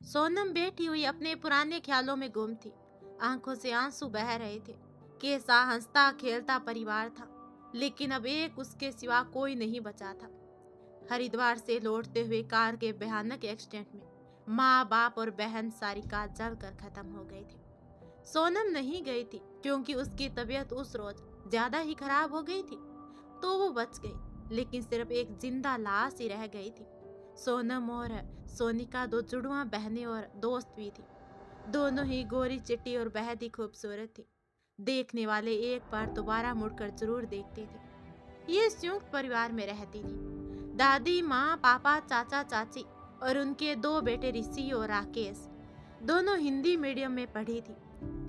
सोनम बैठी हुई अपने पुराने ख्यालों में गुम थी। आंखों से आंसू बह रहे थे। कैसा हंसता खेलता परिवार था, लेकिन अब एक उसके सिवा कोई नहीं बचा था। हरिद्वार से लौटते हुए कार के भयानक एक्सीडेंट में माँ बाप और बहन सारिका जलकर खत्म हो गई थी। सोनम नहीं गई थी क्योंकि उसकी तबीयत उस रोज ज्यादा ही खराब हो गई थी, तो वो बच गई, लेकिन सिर्फ एक जिंदा लाश ही रह गई थी। सोनम और सोनिका दो जुड़वा बहनें और दोस्त भी थी। दोनों ही गोरी चिट्टी और बेहद ही खूबसूरत थी। देखने वाले एक बार दोबारा मुड़कर जरूर देखते थे। ये संयुक्त परिवार में रहती थी। दादी माँ पापा चाचा चाची और उनके दो बेटे ऋषि और राकेश। दोनों हिंदी मीडियम में पढ़ी थी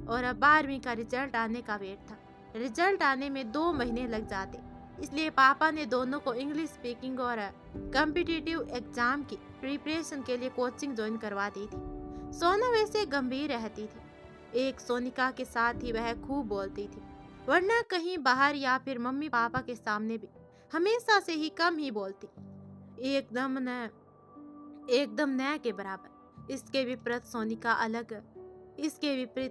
और अब 12वीं का रिजल्ट आने का वेट था। रिजल्ट आने में 2 महीने लग जाते, इसलिए पापा ने दोनों को इंग्लिश स्पीकिंग और कॉम्पिटिटिव एग्जाम की प्रिपरेशन के लिए कोचिंग ज्वाइन करवा दी थी। सोना वैसे गंभीर रहती थी। एक सोनिका के साथ ही वह खूब बोलती थी, वरना कहीं बाहर या फिर मम्मी पापा के सामने भी हमेशा से ही कम ही बोलती। एकदम न के बराबर। इसके विपरीत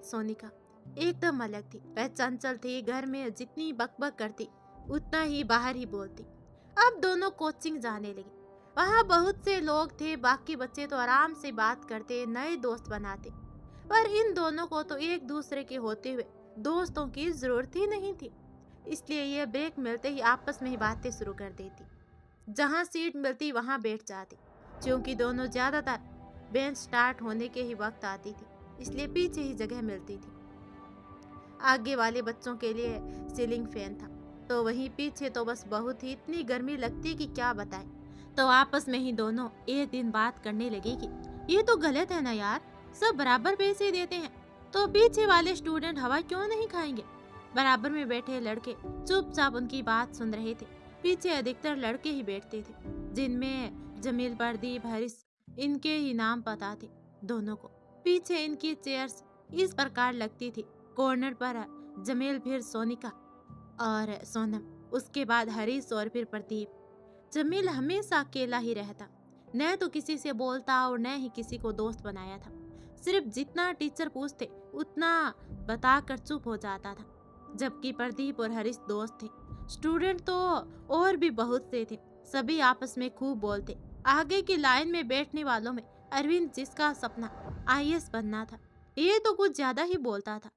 सोनिका एकदम अलग थी। वह चंचल थी, घर में जितनी बकबक करती उतना ही बाहर ही बोलती। अब दोनों कोचिंग जाने लगे। वहाँ बहुत से लोग थे, बाकी बच्चे तो आराम से बात करते, नए दोस्त बनाते, पर इन दोनों को तो एक दूसरे के होते हुए दोस्तों की जरूरत ही नहीं थी। इसलिए ये ब्रेक मिलते ही आपस में ही बातें शुरू कर देती। जहाँ सीट मिलती वहाँ बैठ जाती, क्योंकि दोनों ज्यादातर बेंच स्टार्ट होने के ही वक्त आती थी, इसलिए पीछे ही जगह मिलती थी। आगे वाले बच्चों के लिए सीलिंग फैन था, तो वहीं पीछे तो बस बहुत ही इतनी गर्मी लगती कि क्या बताएं। तो आपस में ही दोनों एक दिन बात करने लगी कि ये तो गलत है ना यार, सब बराबर पैसे देते हैं तो पीछे वाले स्टूडेंट हवा क्यों नहीं खाएंगे। बराबर में बैठे लड़के चुपचाप उनकी बात सुन रहे थे। पीछे अधिकतर लड़के ही बैठते थे, जिनमें जमील, प्रदीप, हरीश, इनके ही नाम पता थे दोनों को। पीछे इनकी चेयर्स इस प्रकार लगती थी, कॉर्नर पर जमील, फिर सोनिका और सोनम, उसके बाद हरीश और फिर प्रदीप। जमील हमेशा अकेला ही रहता, न तो किसी से बोलता और न ही किसी को दोस्त बनाया था। सिर्फ जितना टीचर पूछते उतना बताकर चुप हो जाता था। जबकि प्रदीप और हरीश दोस्त थे। स्टूडेंट तो और भी बहुत से थे, सभी आपस में खूब बोलते। आगे की लाइन में बैठने वालों में अरविंद, जिसका सपना आईएएस बनना था, ये तो कुछ ज्यादा ही बोलता था।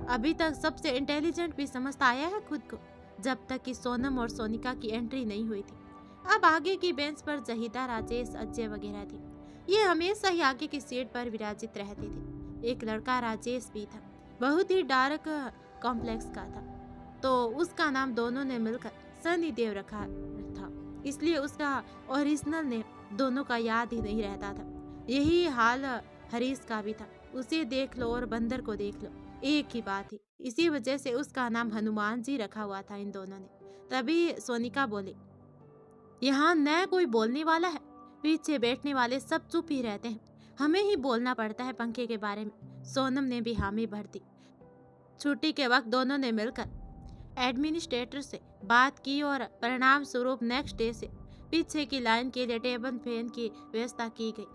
अभी तक सबसे इंटेलिजेंट भी समझता आया है खुद को, जब तक कि सोनम और सोनिका की एंट्री नहीं हुई थी। अब आगे की बेंच पर जहीदा, राजेश, अजय वगैरह थे। ये हमेशा ही आगे की सीट पर विराजित रहते थे। एक लड़का राजेश भी था, बहुत ही डार्क कॉम्प्लेक्स का था, तो उसका नाम दोनों ने मिलकर सनी देव रखा था, इसलिए उसका ओरिजिनल नेम दोनों का याद ही नहीं रहता था। यही हाल हरीश का भी था। उसे देख लो और बंदर को देख लो, एक ही बात है। इसी वजह से उसका नाम हनुमान जी रखा हुआ था इन दोनों ने। तभी सोनिका बोली, यहाँ न कोई बोलने वाला है, पीछे बैठने वाले सब चुप ही रहते हैं, हमें ही बोलना पड़ता है पंखे के बारे में। सोनम ने भी हामी भर दी। छुट्टी के वक्त दोनों ने मिलकर एडमिनिस्ट्रेटर से बात की और परिणाम स्वरूप नेक्स्ट डे से पीछे की लाइन के लिए टेबल फैन की व्यवस्था की गई।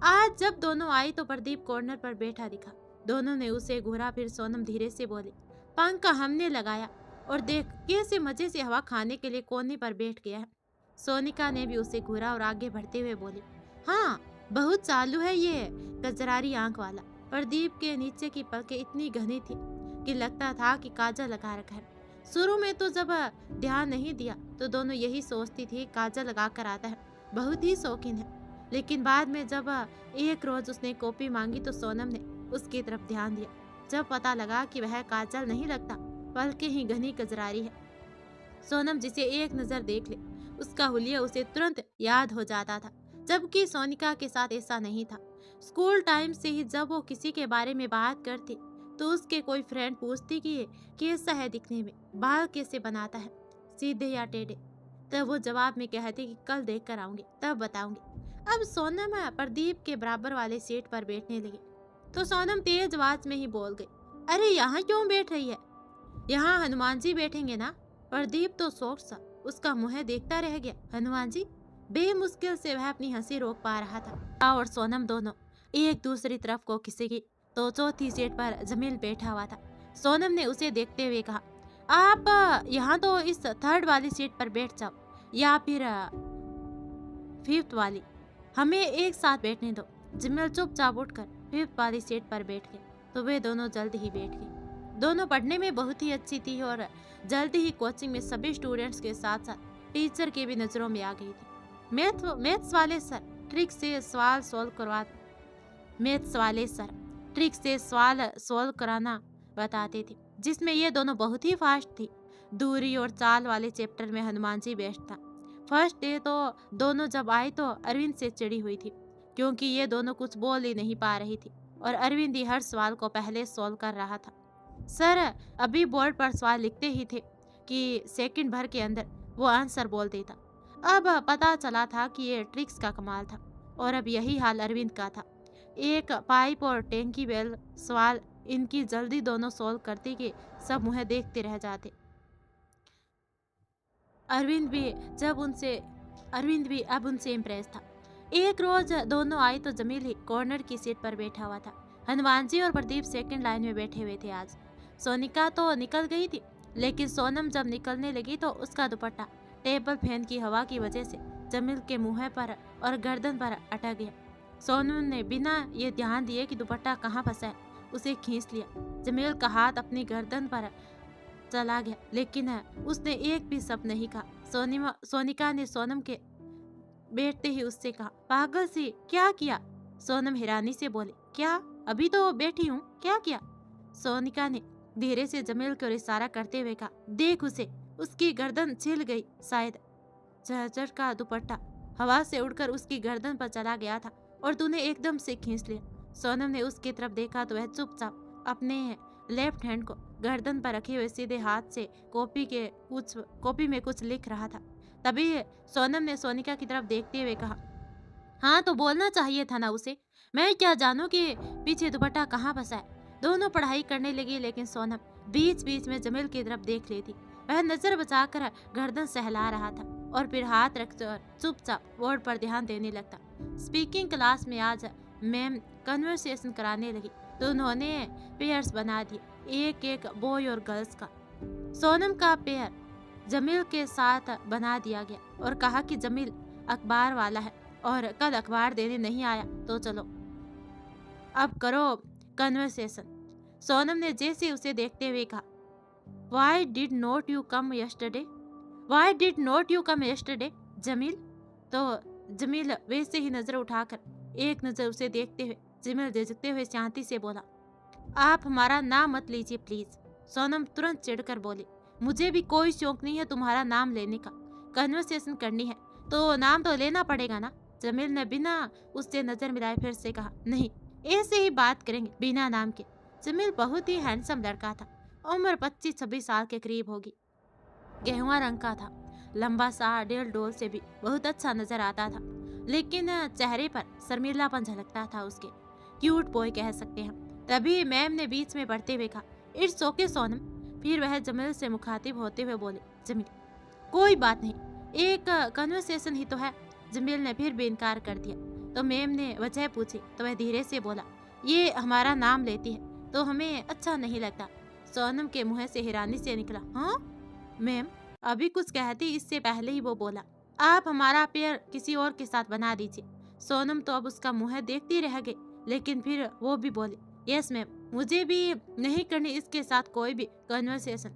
आज जब दोनों आई तो प्रदीप कॉर्नर पर बैठा दिखा। दोनों ने उसे घूरा, फिर सोनम धीरे से बोली, पंखा हमने लगाया और देख कैसे मजे से हवा खाने के लिए कोने पर बैठ गया है। सोनिका ने भी उसे घूरा और आगे बढ़ते हुए बोली, हाँ बहुत चालू है ये कजरारी आंख वाला। प्रदीप के नीचे की पलकें इतनी घनी थी कि लगता था कि काजल लगा रखा है। शुरू में तो जब ध्यान नहीं दिया तो दोनों यही सोचती थी काजल लगा कर आता है, बहुत ही शौकीन है। लेकिन बाद में जब एक रोज उसने कॉपी मांगी तो सोनम ने उसकी तरफ ध्यान दिया। जब पता लगा कि वह काजल नहीं लगता, पलकें ही घनी कजरारी है। सोनम जिसे एक नजर देख ले, उसका हुलिया उसे तुरंत याद हो जाता था, जबकि सोनिका के साथ ऐसा नहीं था। स्कूल टाइम से ही जब वो किसी के बारे में बात करती तो उसके कोई फ्रेंड पूछती कि ये कैसा है दिखने में, बाल कैसे बनाता है, सीधे या टेढ़े, तब वो जवाब में कहती कि कल देख कर आऊंगी तब बताऊंगी। अब सोनम प्रदीप के बराबर वाले सीट पर बैठने लगी तो सोनम तेज आवाज में ही बोल गई, अरे यहाँ क्यों बैठ रही है, यहाँ हनुमान जी बैठेंगे ना। प्रदीप तो शौक सा उसका मुंह देखता रह गया। हनुमान जी? बेमुश्किल से वह अपनी हंसी रोक पा रहा था और सोनम दोनों एक दूसरी तरफ को खिसकी तो चौथी सीट पर जमील बैठा हुआ था। सोनम ने उसे देखते हुए कहा, आप यहाँ तो इस थर्ड वाली सीट पर बैठ जाओ या फिर फिफ्थ वाली, हमें एक साथ बैठने दो। जमील चुपचाप उठकर फिफ्थ वाली सीट पर बैठ गए तो वे दोनों जल्द ही बैठ गए। दोनों पढ़ने में बहुत ही अच्छी थी और जल्द ही कोचिंग में सभी स्टूडेंट्स के साथ साथ टीचर की भी नजरों में आ गई थी। मैथ्स वाले सर ट्रिक से सवाल सॉल्व कराना बताते थे, जिसमें ये दोनों बहुत ही फास्ट थी। दूरी और चाल वाले चैप्टर में हनुमान जी बेस्ट था। फर्स्ट डे तो दोनों जब आए तो अरविंद से चिड़ी हुई थी, क्योंकि ये दोनों कुछ बोल ही नहीं पा रही थी और अरविंद ही हर सवाल को पहले सॉल्व कर रहा था। सर अभी बोर्ड पर सवाल लिखते ही थे कि सेकंड भर के अंदर वो आंसर बोल देता। अब पता चला था कि ये ट्रिक्स का कमाल था और अब यही हाल अरविंद का था। एक पाइप और टैंकी वेल सवाल इनकी जल्दी दोनों सॉल्व करते कि सब मुझे देखते रह जाते। अरविंद भी अब उनसे इम्प्रेस था। एक रोज दोनों आए तो जमील ही कॉर्नर की सीट पर बैठा हुआ था। हनुमान जी और प्रदीप सेकंड लाइन में बैठे हुए थे। आज सोनिका तो निकल गई थी, लेकिन सोनम जब निकलने लगी तो उसका दुपट्टा टेबल फैन की हवा की वजह से जमील के मुंह पर और गर्दन पर अटक गया। सोनम ने बिना ये ध्यान दिए कि दुपट्टा कहाँ फंसा है उसे खींच लिया। जमील का हाथ अपनी गर्दन पर चला गया, लेकिन उसने एक भी शब्द नहीं कहा। सोनिका ने सोनम के बैठते ही उससे कहा, पागल सी क्या किया? सोनम हैरानी से बोली, क्या? अभी तो बैठी हूँ, क्या किया? सोनिका ने धीरे से जमील को इशारा करते हुए कहा, देख उसे, उसकी गर्दन छिल गई, शायद झरझर का दुपट्टा हवा से उड़कर उसकी गर्दन पर चला गया था और तूने एकदम से खींच लिया। सोनम ने उसकी तरफ देखा तो वह चुपचाप अपने लेफ्ट हैंड को गर्दन पर रखे हुए सीधे हाथ से कॉपी में कुछ लिख रहा था। तभी सोनम ने सोनिका की तरफ देखते हुए कहा, हाँ तो बोलना चाहिए था ना उसे, मैं क्या जानूं कि पीछे दुपट्टा कहाँ फंसा है। दोनों पढ़ाई करने लगी, लेकिन सोनम बीच बीच में जमील की तरफ देख लेती। वह नजर बचाकर गर्दन सहला रहा था और फिर हाथ रखकर चुपचाप बोर्ड पर ध्यान देने लगता। स्पीकिंग क्लास में आज मैम कन्वर्सेशन कराने लगी तो उन्होंने पेयर्स बना दिए, एक एक बॉय और गर्ल्स का। सोनम का पेयर जमील के साथ बना दिया गया और कहा कि जमील अखबार वाला है और कल अखबार देने नहीं आया तो चलो अब करो कन्वर्सेशन। सोनम ने जैसे उसे देखते हुए कहा, Why did not you come yesterday? Why did not you come yesterday? Jameel. तो जमील वैसे ही नजर उठाकर एक नजर उसे देखते हुए जमील झिझकते हुए शांति से बोला, आप हमारा नाम मत लीजिए प्लीज। सोनम तुरंत चिढ़कर बोली, मुझे भी कोई शौक नहीं है तुम्हारा नाम लेने का, कन्वर्सेशन करनी है तो नाम तो लेना पड़ेगा ना। जमील ने बिना उससे नजर मिलाए फिर से कहा, नहीं ऐसे ही बात करेंगे बिना नाम के। जमील बहुत ही हैंडसम लड़का था, उम्र 25-26 साल के करीब होगी, गेहुआ रंग का था, लंबा सा डेल डोल से भी बहुत अच्छा नजर आता था, लेकिन चेहरे पर शर्मीलापन झलकता था उसके, क्यूट बॉय कह सकते हैं। तभी मैम ने बीच में बढ़ते हुए कहा, इट्स ओके सोनम। फिर वह जमील से मुखातिब होते हुए बोले, जमील कोई बात नहीं, एक कन्वर्सेशन ही तो है। जमील ने फिर भी इनकार कर दिया तो मैम ने वजह पूछी तो वह धीरे से बोला, ये हमारा नाम लेती है तो हमें अच्छा नहीं लगता। सोनम के मुंह से हैरानी से निकला, हाँ मैम? अभी कुछ कहती इससे पहले ही वो बोला, आप हमारा पेयर किसी और के साथ बना दीजिए। सोनम तो अब उसका मुंह देखती रह गई, लेकिन फिर वो भी बोली, यस मैम, मुझे भी नहीं करनी इसके साथ कोई भी कन्वर्सेशन।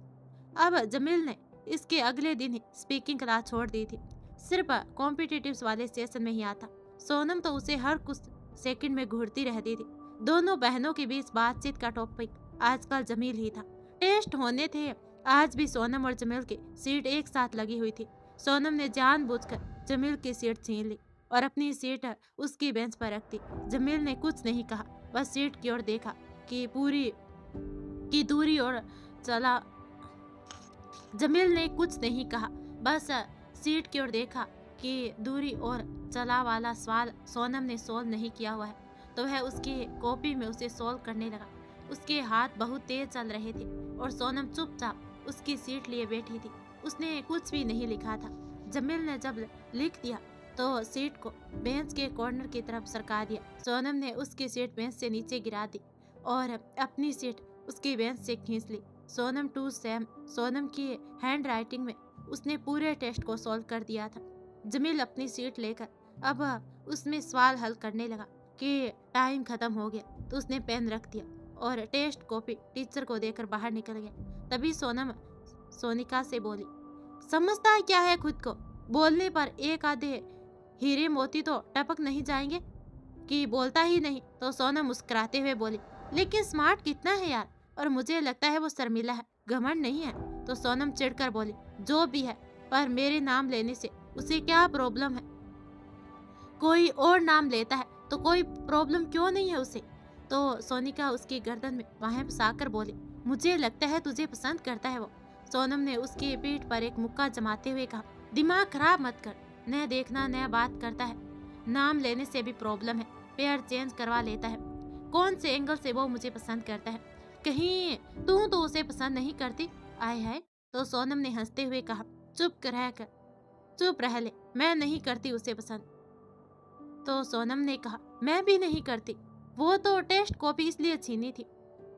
अब जमील ने इसके अगले दिन ही स्पीकिंग क्लास छोड़ दी थी, सिर्फ कॉम्पिटिटिव्स वाले सेशन में ही आता। सोनम तो उसे हर कुछ सेकंड में घूरती रहती थी। दोनों बहनों के बीच बातचीत का टॉपिक आजकल जमील ही था। टेस्ट होने थे, आज भी सोनम और जमील की सीट एक साथ लगी हुई थी। सोनम ने जानबूझकर जमील की सीट छीन ली और अपनी सीट उसकी बेंच पर रख दी। जमील ने कुछ नहीं कहा, बस सीट की ओर देखा कि दूरी और चला। जमील ने कुछ नहीं कहा, बस सीट की ओर देखा कि दूरी और चला वाला सवाल सोनम ने सोल्व नहीं किया हुआ है तो वह उसकी कॉपी में उसे सोल्व करने लगा। उसके हाथ बहुत तेज चल रहे थे और सोनम चुपचाप उसकी सीट लिए बैठी थी। उसने कुछ भी नहीं लिखा था। जमील ने जब लिख दिया तो सीट को बेंच के कॉर्नर की तरफ सरका दिया। सोनम ने उसकी सीट बेंच से नीचे गिरा दी और अपनी सीट उसकी बेंच से खींच ली। सोनम टू सेम, सोनम की हैंड राइटिंग में उसने पूरे टेस्ट को सॉल्व कर दिया था। जमील अपनी सीट लेकर अब उसमें सवाल हल करने लगा कि टाइम खत्म हो गया, तो उसने पेन रख दिया और टेस्ट कॉपी टीचर को देकर बाहर निकल गया। तभी सोनम सोनिका से बोली, समझता है क्या है खुद को? बोलने पर एक आधे हीरे मोती तो टपक नहीं जाएंगे कि बोलता ही नहीं? तो सोनम मुस्कुराते हुए बोली, लेकिन स्मार्ट कितना है यार, और मुझे लगता है वो शर्मिला है, घमंड नहीं है। तो सोनम चिढ़कर बोली, जो भी है, पर मेरे नाम लेने से उसे क्या प्रॉब्लम है? कोई और नाम लेता है तो कोई प्रॉब्लम क्यों नहीं है उसे? तो सोनिका उसकी गर्दन में बाहें फंसाकर बोली, मुझे लगता है तुझे पसंद करता है वो। सोनम ने उसकी पीठ पर एक मुक्का जमाते हुए कहा, दिमाग खराब मत कर, नया देखना नया बात करता है, नाम लेने से भी प्रॉब्लम है, पेयर चेंज करवा लेता है, कौन से एंगल से वो मुझे पसंद करता है, कहीं तू तो उसे पसंद नहीं करती? आय हाय। तो सोनम ने हंसते हुए कहा, चुप रह ले, मैं नहीं करती उसे पसंद। तो सोनम ने कहा, मैं भी नहीं करती, वो तो टेस्ट कॉपी इसलिए छीनी थी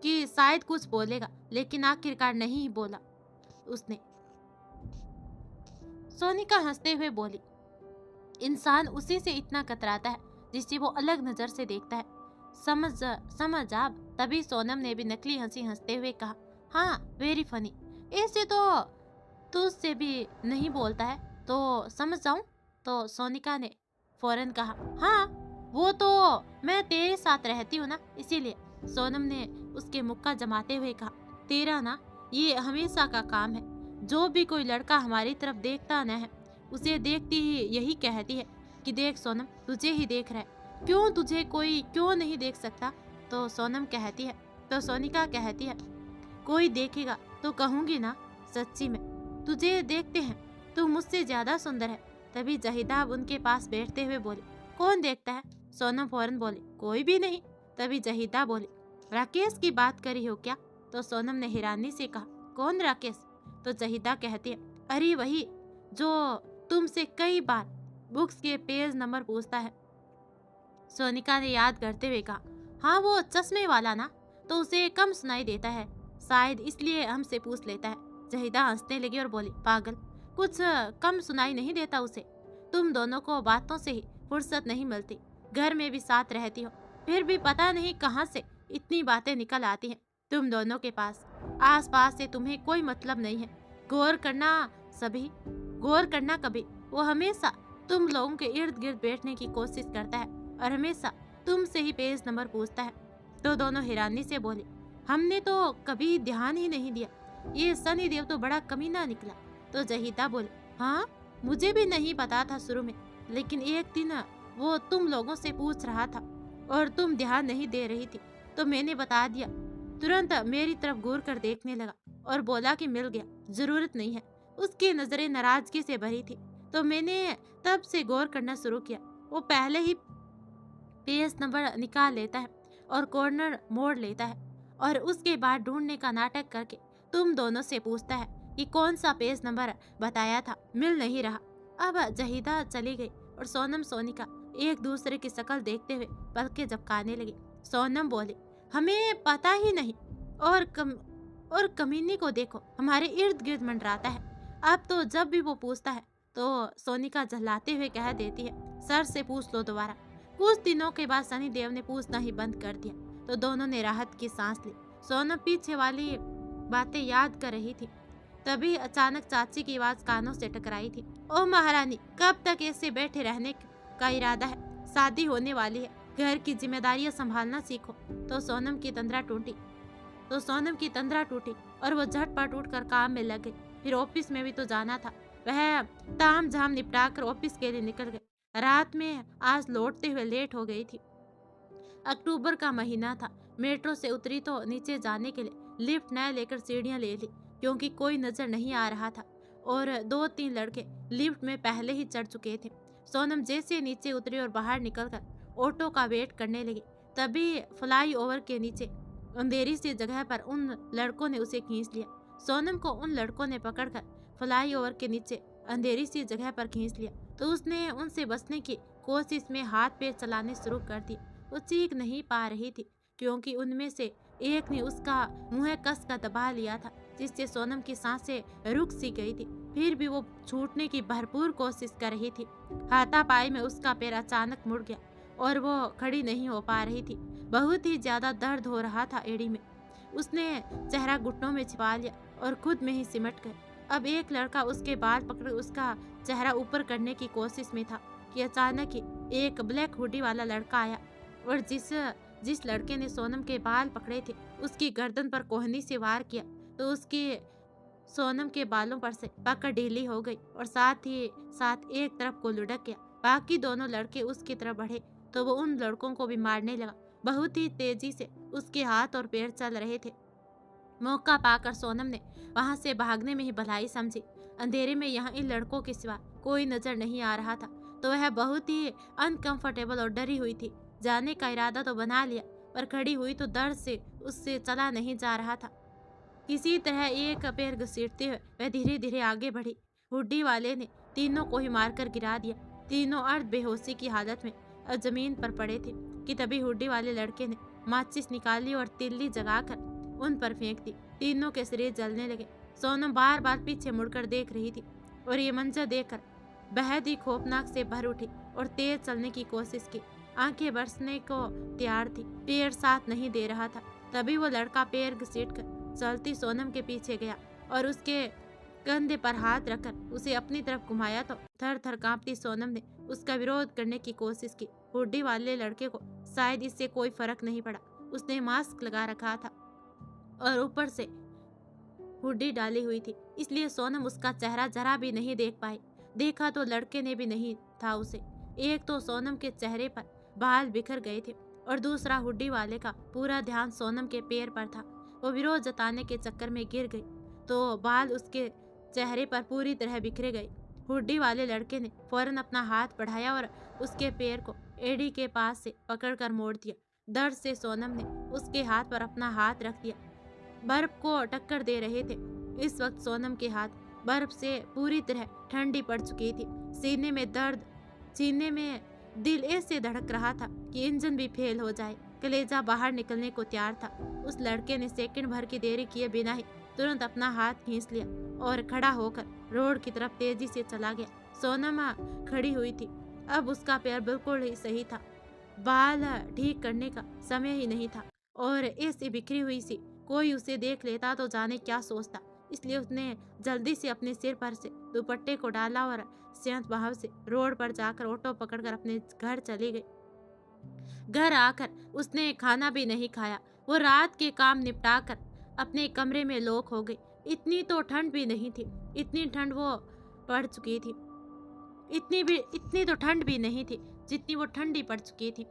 कि शायद कुछ बोलेगा, लेकिन आखिरकार नहीं बोला उसने। सोनिका हंसते हुए बोली, इंसान उसी से इतना कतराता है जिसे वो अलग नजर से देखता है, समझ आप। तभी सोनम ने भी नकली हंसी हंसते हुए कहा, हाँ वेरी फनी, ऐसे तो तुझसे भी नहीं बोलता है, तो समझ जाऊं? तो सोनिका ने फौरन कहा, हाँ वो तो मैं तेरे साथ रहती हूँ ना, इसीलिए। सोनम ने उसके मुक्का जमाते हुए कहा, तेरा ना ये हमेशा का काम है, जो भी कोई लड़का हमारी तरफ देखता न है, उसे देखती ही यही कहती है कि देख सोनम, तुझे ही देख रहा है, क्यों तुझे कोई क्यों नहीं देख सकता? तो सोनम कहती है, तो सोनिका कहती है, कोई देखेगा तो कहूंगी ना, सच्ची में तुझे देखते हैं, तू मुझसे ज्यादा सुंदर है। तभी जहीदाब उनके पास बैठते हुए बोले, कौन देखता है? सोनम फौरन बोली, कोई भी नहीं। तभी जहीदा बोली, राकेश की बात करी हो क्या? तो सोनम ने हैरानी से कहा, कौन राकेश? तो जहीदा कहती है, अरे वही जो तुमसे कई बार बुक्स के पेज नंबर पूछता है। सोनिका ने याद करते हुए कहा, हाँ वो चश्मे वाला ना, तो उसे कम सुनाई देता है, शायद इसलिए हमसे पूछ लेता है। जहीदा हंसने लगी और बोली, पागल, कुछ कम सुनाई नहीं देता उसे, तुम दोनों को बातों से ही फुर्सत नहीं मिलती, घर में भी साथ रहती हो, फिर भी पता नहीं कहाँ से इतनी बातें निकल आती हैं तुम दोनों के पास। आस पास से तुम्हें कोई मतलब नहीं है, गौर करना कभी, वो हमेशा तुम लोगों के इर्द गिर्द बैठने की कोशिश करता है और हमेशा तुमसे ही पेज नंबर पूछता है। तो दोनों हैरानी से बोले, हमने तो कभी ध्यान ही नहीं दिया, ये सनी देव तो बड़ा कमीना निकला। तो जहीदा बोले, हाँ मुझे भी नहीं पता था शुरू में, लेकिन एक दिन वो तुम लोगों से पूछ रहा था और तुम ध्यान नहीं दे रही थी, तो मैंने बता दिया। तुरंत मेरी तरफ घूर कर देखने लगा और बोला कि मिल गया, जरूरत नहीं है। उसकी नजरें नाराजगी से भरी थी, तो मैंने तब से गौर करना शुरू किया। वो पहले ही पेज नंबर निकाल लेता है और कॉर्नर मोड़ लेता है और उसके बाद ढूंढने का नाटक करके तुम दोनों से पूछता है कि कौन सा पेज नंबर बताया था, मिल नहीं रहा। अब जहीदा चली गई और सोनम सोनिका एक दूसरे की शक्ल देखते हुए पलकें झपकाने लगी। सोनम बोली, हमें पता ही नहीं, और कमीनी को देखो, हमारे इर्द गिर्द मंडराता है। अब तो जब भी वो पूछता है तो सोनिका झल्लाते हुए कह देती है, सर से पूछ लो दोबारा। कुछ दिनों के बाद सनी देव ने पूछना ही बंद कर दिया, तो दोनों ने राहत की सांस ली। सोनम पीछे वाली बातें याद कर रही थी, तभी अचानक चाची की आवाज कानों से टकराई थी, ओ महारानी, कब तक ऐसे बैठे रहने का इरादा है? शादी होने वाली है, घर की जिम्मेदारियां संभालना सीखो। तो सोनम की तंद्रा टूटी और वो झटपट उठकर काम में लग गई। फिर ऑफिस में भी तो जाना था, वह ताम झाम निपटा कर ऑफिस के लिए निकल गए। रात में आज लौटते हुए लेट हो गई थी। अक्टूबर का महीना था। मेट्रो से उतरी तो नीचे जाने के लिए लिफ्ट न लेकर सीढ़ियां ले ली, क्योंकि कोई नजर नहीं आ रहा था और 2-3 लड़के लिफ्ट में पहले ही चढ़ चुके थे। सोनम जैसे नीचे उतरी और बाहर निकलकर ऑटो का वेट करने लगी, तभी फ्लाई ओवर के नीचे अंधेरी सी जगह पर उन लड़कों ने उसे खींच लिया। सोनम को उन लड़कों ने पकड़कर फ्लाई ओवर के नीचे अंधेरी सी जगह पर खींच लिया तो उसने उनसे बचने की कोशिश में हाथ पैर चलाने शुरू कर दिए। वो चीख नहीं पा रही थी क्योंकि उनमें से एक ने उसका मुंह कस का दबा लिया था, जिससे सोनम की सांसें रुक सी गई थी। फिर भी वो छूटने की भरपूर कोशिश कर रही थी। हाथापाई में उसका पैर अचानक मुड़ गया और वो खड़ी नहीं हो पा रही थी। बहुत ही ज्यादा दर्द हो रहा था एड़ी में। उसने चेहरा घुटनों में छिपा लिया और खुद में ही सिमट गए। अब एक लड़का उसके बाल पकड़ उसका चेहरा ऊपर करने की कोशिश में था कि अचानक ही एक ब्लैक हुडी वाला लड़का आया और जिस लड़के ने सोनम के बाल पकड़े थे उसकी गर्दन पर कोहनी से वार किया तो उसकी सोनम के बालों पर से पकड़ ढीली हो गई और साथ ही साथ एक तरफ को लुढ़क गया। बाकी दोनों लड़के उसकी तरफ बढ़े तो वो उन लड़कों को भी मारने लगा। बहुत ही तेजी से उसके हाथ और पैर चल रहे थे। मौका पाकर सोनम ने वहां से भागने में ही भलाई समझी। अंधेरे में यहाँ इन लड़कों के सिवा कोई नजर नहीं आ रहा था तो वह बहुत ही अनकंफर्टेबल और डरी हुई थी। जाने का इरादा तो बना लिया पर खड़ी हुई तो दर्द से उससे चला नहीं जा रहा था। किसी तरह एक पैर घसीटते हुए वह धीरे धीरे आगे बढ़ी। हुड्डी वाले ने तीनों को ही मारकर गिरा दिया। तीनों अर्ध बेहोशी की हालत में जमीन पर पड़े थे कि तभी हुड्डी वाले लड़के ने माचिस निकाली और तिल्ली जगाकर उन पर फेंक दी। तीनों के शरीर जलने लगे। सोनम बार बार पीछे मुड़कर देख रही थी और ये मंजर देखकर बेहद ही खौफनाक से भर उठी और तेज चलने की कोशिश की। आंखें बरसने को तैयार थी, पैर साथ नहीं दे रहा था। तभी वो लड़का पैर घसीटकर चलती सोनम के पीछे गया और उसके कंधे पर हाथ रखकर उसे अपनी तरफ घुमाया तो थर थर कांपती सोनम ने उसका विरोध करने की कोशिश की। हुड्डी वाले लड़के को शायद इससे कोई फर्क नहीं पड़ा। उसने मास्क लगा रखा था और ऊपर से हुड्डी डाली हुई थी, इसलिए सोनम उसका चेहरा जरा भी नहीं देख पाई। देखा तो लड़के ने भी नहीं था उसे। एक तो सोनम के चेहरे पर बाल बिखर गए थे और दूसरा हुड्डी वाले का पूरा ध्यान सोनम के पैर पर था। वो विरोध जताने के चक्कर में गिर गई तो बाल उसके चेहरे पर पूरी तरह बिखरे गए। हुड्डी वाले लड़के ने फौरन अपना हाथ बढ़ाया और उसके पैर को एड़ी के पास से पकड़कर मोड़ दिया। दर्द से सोनम ने उसके हाथ पर अपना हाथ रख दिया। बर्फ को टक्कर दे रहे थे। इस वक्त सोनम के हाथ बर्फ से पूरी तरह ठंडी पड़ चुकी थी। सीने में दर्द, सीने में दिल ऐसे धड़क रहा था कि इंजन भी फेल हो जाए। कलेजा बाहर निकलने को तैयार था। उस लड़के ने सेकंड भर की देरी किए बिना ही तुरंत अपना हाथ खींच लिया और खड़ा होकर रोड की तरफ तेजी से चला गया। सोनम खड़ी हुई थी। अब उसका पैर बिल्कुल ही सही था। बाल ठीक करने का समय ही नहीं था और ऐसी बिखरी हुई सी कोई उसे देख लेता तो जाने क्या सोचता। इसलिए उसने जल्दी से अपने सिर पर से दुपट्टे को डाला और शांत भाव से रोड पर जाकर ऑटो पकड़कर अपने घर चली गई। घर आकर उसने खाना भी नहीं खाया। वो रात के काम निपटाकर अपने कमरे में लॉक हो गई। इतनी तो ठंड भी नहीं थी, इतनी ठंड वो पड़ चुकी थी। इतनी तो ठंड भी नहीं थी जितनी वो ठंडी पड़ चुकी थी।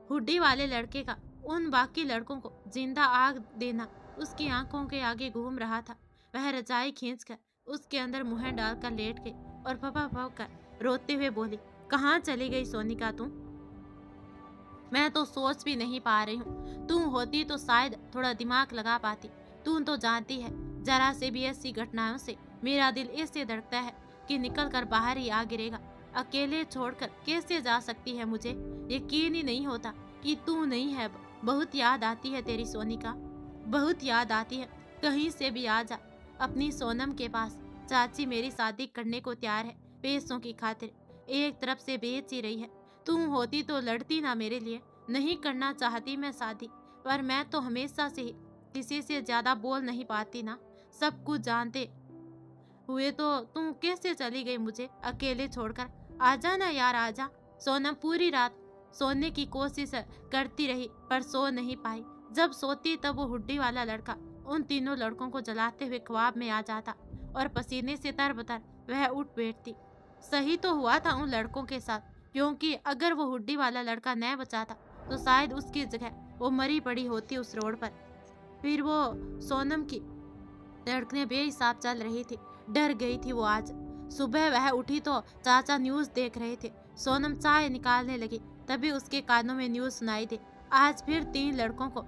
हुड्डी वाले लड़के का उन बाकी लड़कों को जिंदा आग देना उसकी आंखों के आगे घूम रहा था। वह रजाई खींचकर उसके अंदर मुंह डालकर लेट गई और फपा कर रोते हुए बोली, कहाँ चली गई सोनिका तुम? मैं तो सोच भी नहीं पा रही हूँ। तुम होती तो शायद थोड़ा दिमाग लगा पाती। तू तो जानती है जरा से भी ऐसी घटनाओं से मेरा दिल ऐसे धड़कता है कि निकल कर बाहर ही आ गिरेगा। अकेले छोड़कर कैसे जा सकती है? मुझे यकीन ही नहीं होता कि तू नहीं है। बहुत याद आती है तेरी सोनिका, बहुत याद आती है। कहीं से भी आ जा अपनी सोनम के पास। चाची मेरी शादी करने को तैयार है, पैसों की खातिर एक तरफ से बेच ही रही है। तुम होती तो लड़ती ना मेरे लिए। नहीं करना चाहती मैं शादी, पर मैं तो हमेशा से ही किसी से ज्यादा बोल नहीं पाती ना। सब कुछ जानते हुए तो तुम कैसे चली गई मुझे अकेले छोड़कर? आजा ना यार, आजा। सोनम पूरी रात सोने की कोशिश करती रही पर सो नहीं पाई। जब सोती तब वो हुड्डी वाला लड़का उन तीनों लड़कों को जलाते हुए ख्वाब में आ जाता और पसीने से तरबतर वह उठ बैठती। सही तो हुआ था उन लड़कों के साथ, क्योंकि अगर वो हुड्डी वाला लड़का न बचाता तो शायद उसकी जगह वो मरी पड़ी होती उस रोड पर। फिर वो सोनम की धड़कनें बेहिसाब चल रही थी। डर गई थी वो आज। सुबह वह उठी तो चाचा न्यूज देख रहे थे। सोनम चाय निकालने लगी तभी उसके कानों में न्यूज सुनाई दे। आज फिर 3 लड़कों को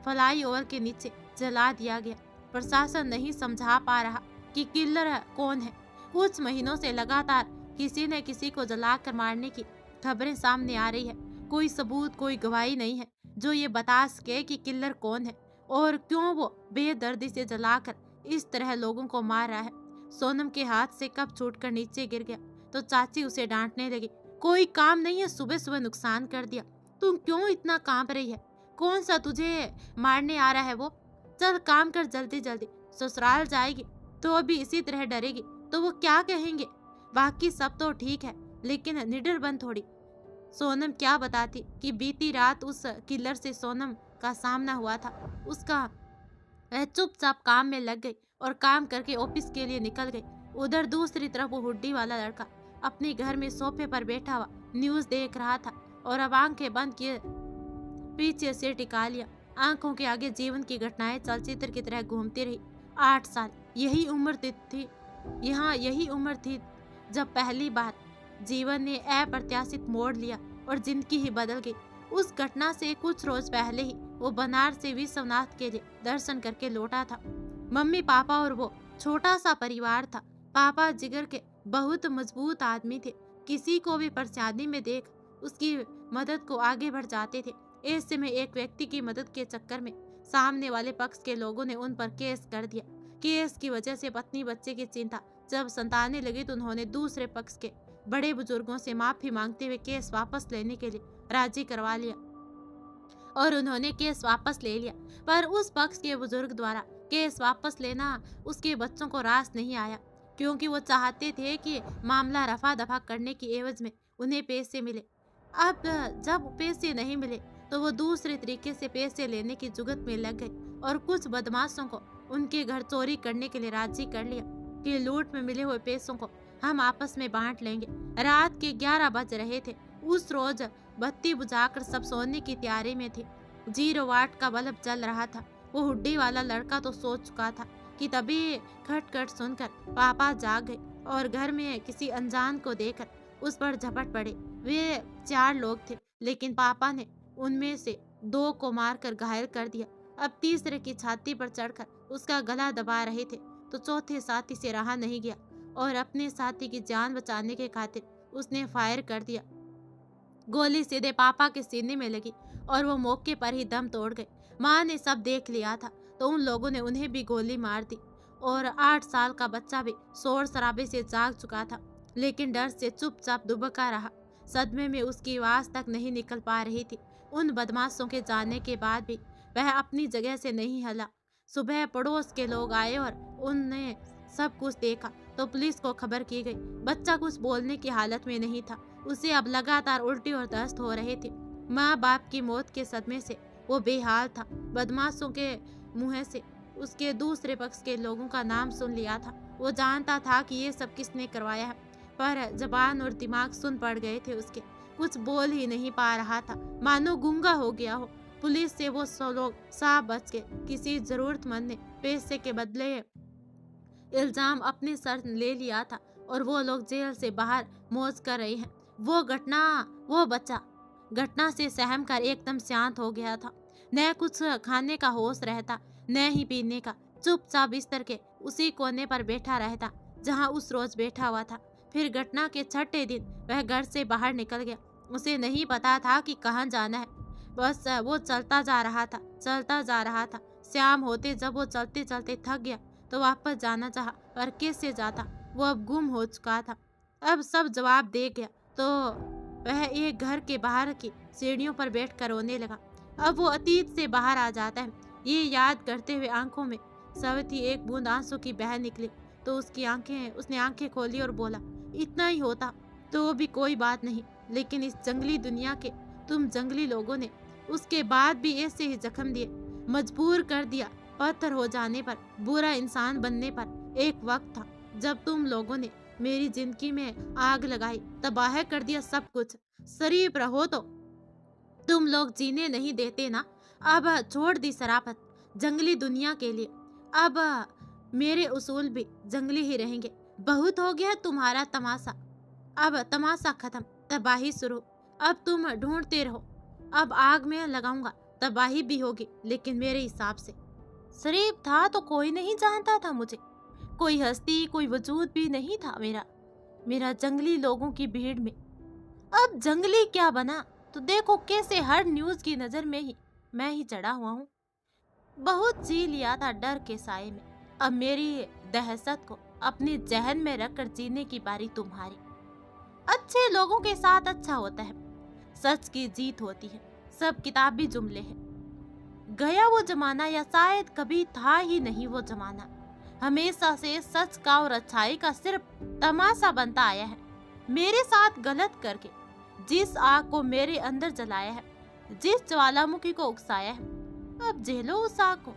फ्लाईओवर के नीचे जला दिया गया। प्रशासन नहीं समझा पा रहा कि किलर कौन है। कुछ महीनों से लगातार किसी न किसी को जलाकर मारने की खबरें सामने आ रही है। कोई सबूत, कोई गवाही नहीं है जो ये बता सके कि किलर कौन है और क्यों वो बेदर्दी से जलाकर इस तरह लोगों को मार रहा है। सोनम के हाथ से कप छूटकर नीचे गिर गया तो चाची उसे डांटने लगी। कोई काम नहीं है, सुबह सुबह नुकसान कर दिया। तुम क्यों इतना कांप रही है? कौन सा तुझे मारने आ रहा है वो? चल काम कर जल्दी जल्दी। ससुराल जाएगी तो अभी इसी तरह डरेगी तो वो क्या कहेंगे? बाकी सब तो ठीक है लेकिन निडर बन थोड़ी। सोनम क्या बताती कि बीती रात उस किलर से सोनम का सामना हुआ था। उसका वह चुपचाप काम में लग गई और काम करके ऑफिस के लिए निकल गई। उधर दूसरी तरफ वो हुड्डी वाला लड़का अपने घर में सोफे पर बैठा हुआ न्यूज देख रहा था और अब आंखें बंद किए पीछे से टिका लिया। आंखों के आगे जीवन की घटनाएं चलचित्र की तरह घूमती रही। 8 साल यही उम्र थी जब पहली बार जीवन ने अप्रत्याशित मोड़ लिया और जिंदगी ही बदल गई। उस घटना से कुछ रोज पहले ही वो बनारस से विश्वनाथ के लिए दर्शन करके लौटा था। मम्मी पापा और वो छोटा सा परिवार था। पापा जिगर के बहुत मजबूत आदमी थे। किसी को भी परेशानी में देख उसकी मदद को आगे बढ़ जाते थे। ऐसे में एक व्यक्ति की मदद के चक्कर में सामने वाले पक्ष के लोगों ने उन पर केस कर दिया। केस की वजह से पत्नी बच्चे की चिंता जब संताने लगी तो उन्होंने दूसरे पक्ष के बड़े बुजुर्गों से माफी मांगते हुए केस वापस लेने के लिए राजी करवा लिया और उन्होंने केस वापस ले लिया। पर उस पक्ष के बुजुर्ग द्वारा केस वापस लेना उसके बच्चों को रास नहीं आया, क्योंकि वो चाहते थे कि मामला रफा दफा करने की एवज में उन्हें पैसे मिले। अब जब पैसे नहीं मिले तो वो दूसरे तरीके से पैसे लेने की जुगत में लग गए और कुछ बदमाशों को उनके घर चोरी करने के लिए राजी कर लिया कि लूट में मिले हुए पैसों को हम आपस में बांट लेंगे। रात के 11 बज रहे थे। उस रोज बत्ती बुझाकर सब सोने की तैयारी में थे। 0 वाट का बल्ब जल रहा था। वो हुड्डी वाला लड़का तो सो चुका था कि तभी खटखट सुनकर पापा जाग गए और घर में किसी अनजान को देखकर उस पर झपट पड़े। वे 4 लोग थे लेकिन पापा ने उनमें से 2 को मारकर घायल कर दिया। अब तीसरे की छाती पर चढ़कर उसका गला दबा रहे थे तो चौथे साथी से रहा नहीं गया और अपने साथी की जान बचाने के खातिर उसने फायर कर दिया। गोली सीधे पापा के सीने में लगी और वो मौके पर ही दम तोड़ गए। माँ ने सब देख लिया था तो उन लोगों ने उन्हें भी गोली मार दी और 8 साल का बच्चा भी शोर शराबे से जाग चुका था लेकिन डर से चुपचाप दुबका रहा। सदमे में उसकी आवाज तक नहीं निकल पा रही थी। उन बदमाशों के जाने के बाद भी वह अपनी जगह से नहीं हिला। सुबह पड़ोस के लोग आए और उनने सब कुछ देखा तो पुलिस को खबर की गई। बच्चा कुछ बोलने की हालत में नहीं था। उसे अब लगातार उल्टी और दस्त हो रहे थे। माँ बाप की मौत के सदमे से वो बेहाल था। बदमाशों के मुंह से उसके दूसरे पक्ष के लोगों का नाम सुन लिया था। वो जानता था कि ये सब किसने करवाया है, पर जबान और दिमाग सुन पड़ गए थे उसके। कुछ बोल ही नहीं पा रहा था, मानो गूंगा हो गया हो। पुलिस से वो 100 लोग साफ बच गए। किसी जरूरतमंद ने पैसे के बदले इल्जाम अपने सर ले लिया था और वो लोग जेल से बाहर मौज कर रहे हैं। वो बच्चा घटना से सहम कर एकदम शांत हो गया था। न कुछ खाने का होश रहता, न ही पीने का। चुपचाप बिस्तर के उसी कोने पर बैठा रहता जहां उस रोज बैठा हुआ था। फिर घटना के 6ठे दिन वह घर से बाहर निकल गया। उसे नहीं पता था कि कहाँ जाना है, बस वो चलता जा रहा था। शाम होते जब वो चलते चलते थक गया तो वापस जाना चाहा, पर कैसे जाता? वो अब गुम हो चुका था। अब सब जवाब दे गया तो वह एक घर के बाहर की सीढ़ियों पर बैठकर रोने लगा। अब वो अतीत से बाहर आ जाता है। ये याद करते हुए आंखों में सवती एक बूंद आंसू की बह निकली तो उसने आंखें खोली और बोला, इतना ही होता तो भी कोई बात नहीं, लेकिन इस जंगली दुनिया के तुम जंगली लोगों ने उसके बाद भी ऐसे ही जख्म दिए, मजबूर कर दिया। पत्थर हो जाने पर, बुरा इंसान बनने पर एक वक्त था जब तुम लोगों ने मेरी जिंदगी में आग लगाई, तबाह कर दिया सब कुछ। शरीफ रहो तो तुम लोग जीने नहीं देते ना। अब छोड़ दी शराफत जंगली दुनिया के लिए। अब मेरे उसूल भी जंगली ही रहेंगे। बहुत हो गया तुम्हारा तमाशा, अब तमाशा खत्म, तबाही शुरू। अब तुम ढूंढते रहो, अब आग में लगाऊंगा, तबाही भी होगी लेकिन मेरे हिसाब से। शरीफ था तो कोई नहीं जानता था मुझे, कोई हस्ती कोई वजूद भी नहीं था मेरा। मेरा जंगली लोगों की भीड़ में अब जंगली क्या बना, तो देखो कैसे हर न्यूज की नजर में ही मैं ही चढ़ा हुआ हूँ। बहुत जी लिया था डर के साए में, अब मेरी दहशत को अपने जहन में रखकर जीने की बारी तुम्हारी। अच्छे लोगों के साथ अच्छा होता है, सच की जीत होती है, सब किताबी जुमले हैं। गया वो जमाना, या शायद कभी था ही नहीं वो जमाना, हमेशा से सच का और अच्छाई का सिर्फ तमाशा बनता आया है। मेरे साथ गलत करके जिस आग को मेरे अंदर जलाया है, जिस ज्वालामुखी को उकसाया है, अब झेलो उस आग को।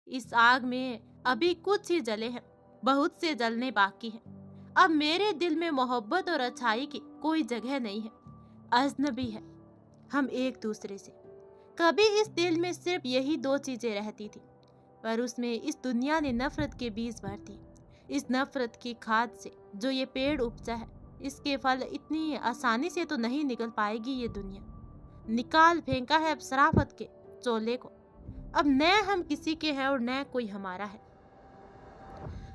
इस आग में अभी कुछ ही जले हैं, बहुत से जलने बाकी हैं। अब मेरे दिल में मोहब्बत और अच्छाई की कोई जगह नहीं है, अजनबी है हम एक दूसरे से। कभी इस दिल में सिर्फ यही दो चीजें रहती थी, पर उसमें इस दुनिया ने नफरत के बीज भर दिए। इस नफरत की खाद से जो ये पेड़ उपजा है, इसके फल इतनी आसानी से तो नहीं निकल पाएगी ये दुनिया। निकाल फेंका है अब शराफत के चोले को, अब न हम किसी के हैं और न कोई हमारा है।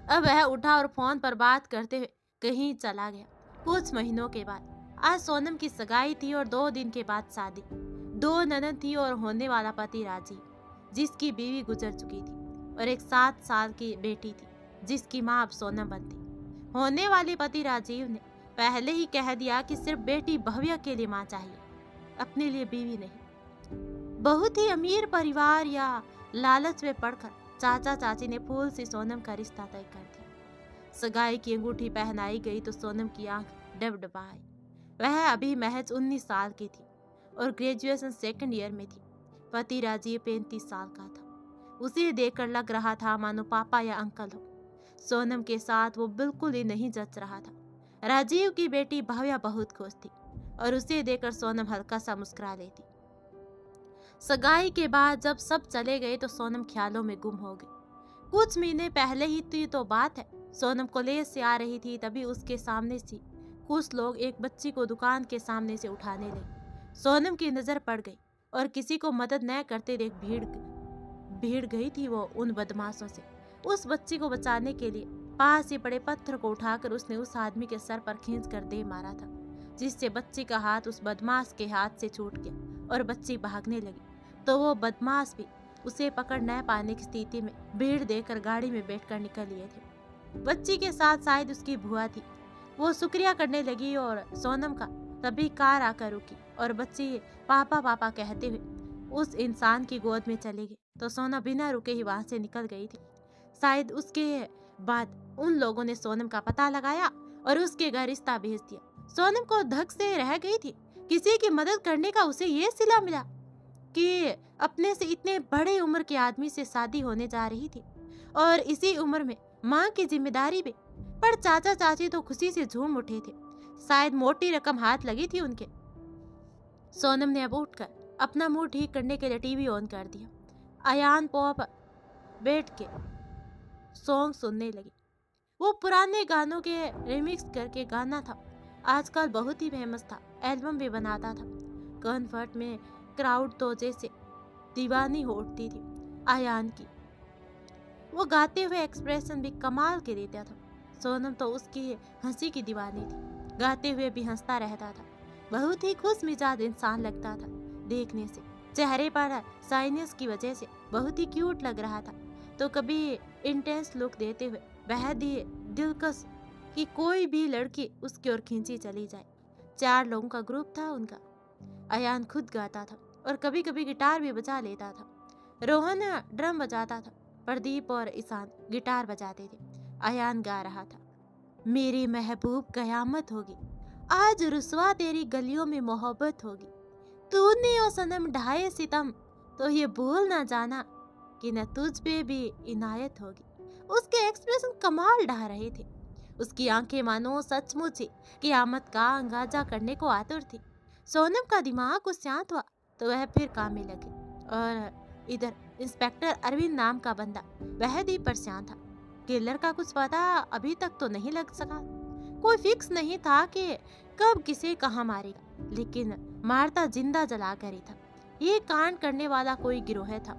अब वह उठा और फोन पर बात करते हुए कहीं चला गया। कुछ महीनों के बाद आज सोनम की सगाई थी और 2 दिन के बाद शादी। 2 ननद थी और होने वाला पति राजीव, जिसकी बीवी गुजर चुकी थी, और एक 7 साल की बेटी थी जिसकी माँ अब सोनम बनती। होने वाले पति राजीव ने पहले ही कह दिया कि सिर्फ बेटी भव्या के लिए माँ चाहिए, अपने लिए बीवी नहीं। बहुत ही अमीर परिवार या लालच में पड़कर चाचा चाची ने फूल से सोनम का रिश्ता तय कर दिया। सगाई की अंगूठी पहनाई गई तो सोनम की आंख डबडबाई। वह अभी महज 19 साल की थी और ग्रेजुएशन 2nd ईयर में थी। पति राजीव 35 साल का था। उसे देखकर लग रहा था मानो पापा या अंकल हो। सोनम के साथ वो बिल्कुल ही नहीं जच रहा था। राजीव की बेटी भव्या बहुत खुश थी और उसे देखकर सोनम हल्का सा मुस्कुरा लेती। सगाई के बाद जब सब चले गए तो सोनम ख्यालों में गुम हो गई। कुछ महीने पहले ही तो बात है, सोनम कॉलेज से आ रही थी, तभी उसके सामने से कुछ लोग एक बच्ची को दुकान के सामने से उठाने लगे। सोनम की नजर पड़ गई और किसी को मदद न करते देख भीड़ गई थी वो उन बदमाशों से। उस बच्ची को बचाने के लिए पास से पड़े पत्थर को उठाकर उसने उस आदमी के सर पर खींच कर दे मारा था, जिससे बच्ची का हाथ उस बदमाश के हाथ से छूट गया और बच्ची भागने लगी। तो वो बदमाश भी उसे पकड़ न पाने की स्थिति में भीड़ देकर गाड़ी में बैठकर निकल लिए थे। बच्ची के साथ शायद उसकी बुआ थी। वो शुक्रिया करने लगी और सोनम का तभी कार आकर रुकी और बच्ची पापा पापा कहते हुए उस इंसान की गोद में चली गई। तो सोना बिना रुके ही वहां से निकल गई थी। शायद उसके बाद उन लोगों ने सोनम का पता लगाया और उसके घर रिश्ता भेज दिया। सोनम को धक से रह गई थी। किसी की मदद करने का उसे ये सिला मिला कि अपने से इतने बड़े उम्र के आदमी से शादी होने जा रही थी और इसी उम्र में माँ की जिम्मेदारी भी। पर चाचा चाची तो खुशी से झूम उठे थे, शायद मोटी रकम हाथ लगी थी उनके। सोनम ने अब उठकर अपना मूड ठीक करने के लिए टीवी ऑन कर दिया। अयान पॉप बैठ के सॉन्ग सुनने लगी। वो पुराने गानों के रिमिक्स करके गाना था, आजकल बहुत ही फेमस था, एल्बम भी बनाता था। कॉन्सर्ट में क्राउड तो जैसे दीवानी हो उठती थी अयान की। वो गाते हुए एक्सप्रेशन भी कमाल के देता था। सोनम तो उसकी हंसी की दीवानी थी, गाते हुए भी हंसता रहता था। बहुत ही खुश मिजाज इंसान लगता था देखने से। चेहरे पर साइनेस की वजह से बहुत ही क्यूट लग रहा था, तो कभी इंटेंस लुक देते हुए बेहद ही दिलकश कि कोई भी लड़की उसकी ओर खींची चली जाए। 4 लोगों का ग्रुप था उनका। अयान खुद गाता था और कभी कभी गिटार भी बजा लेता था। रोहन ड्रम बजाता था, प्रदीप और ईशान गिटार बजाते थे। अयान गा रहा था, मेरी महबूब कयामत होगी, आज रुसवा तेरी गलियों में मोहब्बत होगी, तूने ओ सनम ढाए सितम, तो ये भूल ना जाना कि न तुझ पे भी इनायत होगी। उसके एक्सप्रेशन कमाल ढा रहे थे। उसकी आंखें मानो सचमुच ही क़यामत का अंगाजा करने को आतुर थी। सोनम का दिमाग कुछ शांत हुआ तो वह फिर काम में लगी। और इधर इंस्पेक्टर अरविंद नाम का बंदा बेहद ही परेशान था। किलर का कुछ पता अभी तक तो नहीं लग सका। कोई फिक्स नहीं था कि कब किसे कहाँ मारेगा, लेकिन मारता जिंदा जला कर ही था। ये कांड करने वाला कोई गिरोह था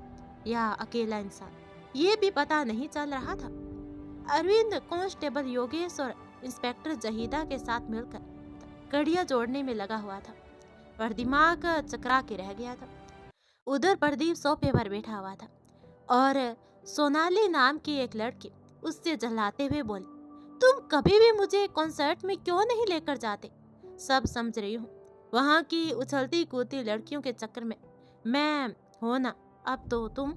या अकेला इंसान, ये भी पता नहीं चल रहा था। अरविंद कांस्टेबल योगेश और इंस्पेक्टर जहीदा के साथ मिलकर कड़ियाँ जोड़ने में लगा हुआ था और दिमाग चकरा के रह गया था। उधर प्रदीप सोफे पर बैठा हुआ था और सोनाली नाम की एक लड़की उससे जलाते हुए बोली, तुम कभी भी मुझे कॉन्सर्ट में क्यों नहीं लेकर जाते? सब समझ रही हूँ, वहाँ की उछलती कूदती लड़कियों के चक्कर में मैं हो ना। अब तो तुम।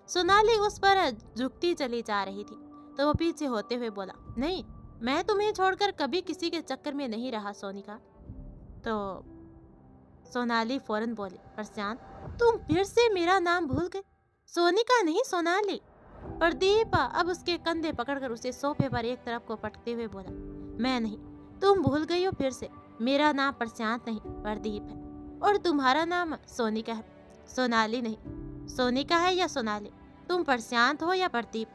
सोनाली उस पर झुकती चली जा रही थी तो वो पीछे होते हुए बोला, नहीं, मैं तुम्हें छोड़कर कभी किसी के चक्कर में नहीं रहा सोनिका। तो सोनाली फौरन बोली, प्रशांत, तुम फिर से मेरा नाम भूल गए? सोनिका नहीं, सोनाली। प्रदीप अब उसके कंधे पकड़कर उसे सोफे पर एक तरफ को पटकते हुए बोला, मैं नहीं, तुम भूल गई हो फिर से। मेरा नाम प्रशांत नहीं, प्रदीप है और तुम्हारा नाम सोनिका है, सोनाली नहीं। सोनिका है या सोनाली, तुम प्रशांत हो या प्रदीप,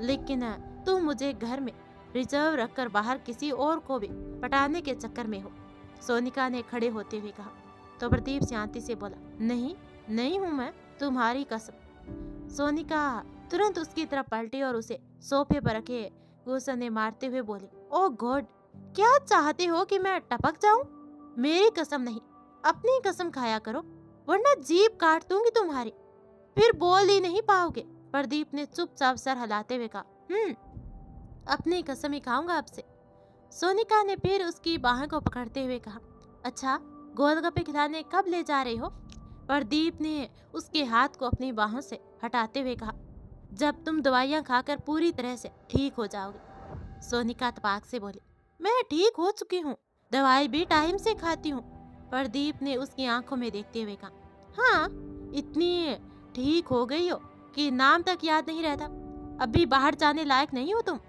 लेकिन तुम मुझे घर में रिजर्व रखकर बाहर किसी और को भी पटाने के चक्कर में हो। सोनिका ने खड़े होते हुए कहा। तो प्रदीप शांति से बोला, नहीं, नहीं हूँ मैं, तुम्हारी कसम। सोनिका तुरंत उसकी तरफ पलटी और उसे सोफे पर रखे घूसने मारते हुए बोली, ओ गॉड, क्या चाहते हो कि मैं टपक जाऊं? मेरी कसम नहीं, अपनी कसम खाया करो वरना जीभ काट दूंगी तुम्हारी, फिर बोल ही नहीं पाओगे। प्रदीप ने चुपचाप सर हिलाते हुए कहा, अपनी कसम ही खाऊंगा आपसे। सोनिका ने फिर उसकी बाहों को पकड़ते हुए कहा, अच्छा, गोलगप्पे खिलाने कब ले जा रहे हो? प्रदीप ने उसके हाथ को अपनी बाहों से हटाते हुए कहा, जब तुम दवाइयाँ खाकर पूरी तरह से ठीक हो जाओगे। सोनिका तपाक से बोली, मैं ठीक हो चुकी हूँ, दवाई भी टाइम से खाती हूँ। प्रदीप ने उसकी आंखों में देखते हुए कहा, हाँ, इतनी ठीक हो गई हो कि नाम तक याद नहीं रहता, अभी बाहर जाने लायक नहीं हो तुम।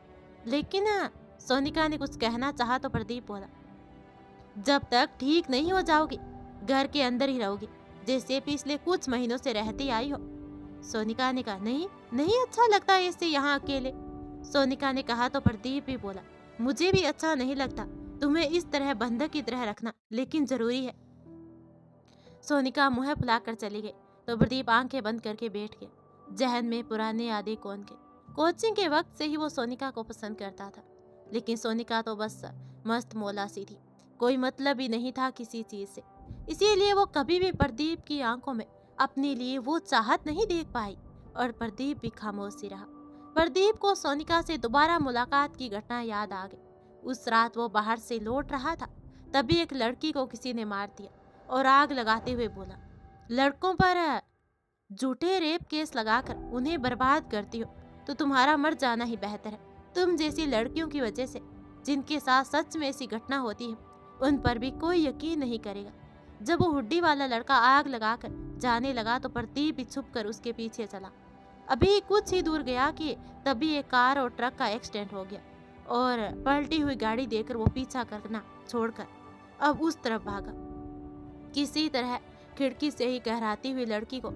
लेकिन सोनिका ने कुछ कहना चाहा तो प्रदीप बोला, जब तक ठीक नहीं हो जाओगी घर के अंदर ही रहोगी, जैसे पिछले कुछ महीनों से रहती आई हो। सोनिका ने कहा, नहीं नहीं, अच्छा लगता है इससे यहाँ अकेले। सोनिका ने कहा तो प्रदीप भी बोला, मुझे भी अच्छा नहीं लगता तुम्हें इस तरह बंधक की तरह रखना, लेकिन जरूरी है। सोनिका मुँह फुलाकर चली गई तो प्रदीप आंखें बंद करके बैठ गया। जहन में पुराने यादें कौन के। कोचिंग के वक्त से ही वो सोनिका को पसंद करता था, लेकिन सोनिका तो बस मस्त मौला सी थी, कोई मतलब ही नहीं था किसी चीज से। इसीलिए वो कभी भी प्रदीप की आंखों में अपने लिए वो चाहत नहीं देख पाई और प्रदीप भी खामोश ही रहा। प्रदीप को सोनिका से दोबारा मुलाकात की घटना याद आ गई। उस रात वो बाहर से लौट रहा था, तभी एक लड़की को किसी ने मार दिया और आग लगाते हुए बोला, लड़कों पर झूठे रेप केस लगाकर उन्हें बर्बाद करती हो तो तुम्हारा मर जाना ही बेहतर है। तुम जैसी लड़कियों की वजह से जिनके साथ सच में ऐसी घटना होती है उन पर भी कोई यकीन नहीं करेगा। जब वो हुड्डी वाला लड़का आग लगाकर जाने लगा तो प्रदीप भी छुप कर उसके पीछे चला। अभी कुछ ही दूर गया कि तभी एक कार और ट्रक का एक्सीडेंट हो गया और पलटी हुई गाड़ी देखकर वो पीछा करना छोड़कर अब उस तरफ भागा। किसी तरह खिड़की से ही कहराती हुई लड़की को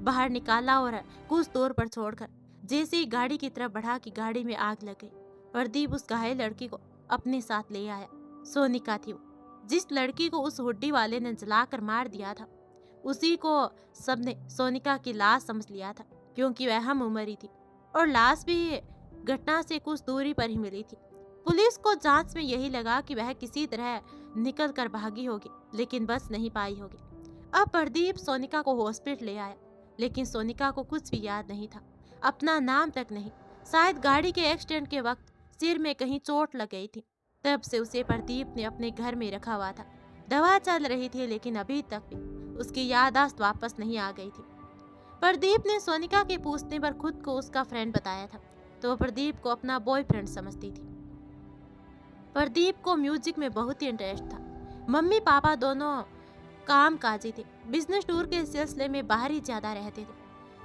बाहर निकाला और कुछ दूर पर छोड़कर जैसे ही गाड़ी की तरफ बढ़ा कि गाड़ी में आग लग गई। प्रदीप उस घायल लड़की को अपने साथ ले आया। सोनिका थी वो, जिस लड़की को उस हुड्डी वाले ने जलाकर मार दिया था। उसी को सबने सोनिका की लाश समझ लिया था, क्योंकि वह हम उम्र ही थी और लाश भी घटना से कुछ दूरी पर ही मिली थी। पुलिस को जांच में यही लगा कि वह किसी तरह निकल कर भागी होगी, लेकिन बस नहीं पाई होगी। अब प्रदीप सोनिका को हॉस्पिटल ले आया, लेकिन सोनिका को कुछ भी याद नहीं था, अपना नाम तक नहीं। शायद गाड़ी के एक्सीडेंट के वक्त सिर में कहीं चोट लग गई थी, तब से उसे प्रदीप ने अपने घर में रखा हुआ था। दवा चल रही थी, लेकिन अभी तक भी उसकी याददाश्त वापस नहीं आ गई थी। प्रदीप ने सोनिका के पूछने पर खुद को उसका फ्रेंड बताया था, तो प्रदीप को अपना बॉयफ्रेंड समझती थी। प्रदीप को म्यूजिक में बहुत ही इंटरेस्ट था। मम्मी पापा दोनों काम काजी थे, बिजनेस टूर के सिलसिले में बाहर ही ज्यादा रहते थे।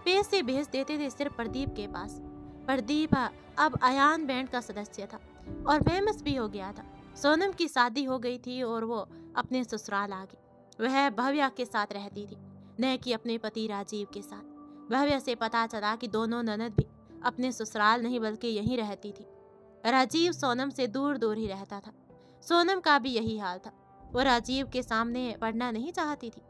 पैसे भेज देते थे सिर्फ प्रदीप के पास। प्रदीप अब अयान बैंड का सदस्य था और फेमस भी हो गया था। सोनम की शादी हो गई थी और वो अपने ससुराल आ गई। वह भव्या के साथ रहती थी, न कि अपने पति राजीव के साथ। भव्या से पता चला कि दोनों ननद भी अपने ससुराल नहीं बल्कि यहीं रहती थी। राजीव सोनम से दूर दूर ही रहता था। सोनम का भी यही हाल था, वो राजीव के सामने पढ़ना नहीं चाहती थी।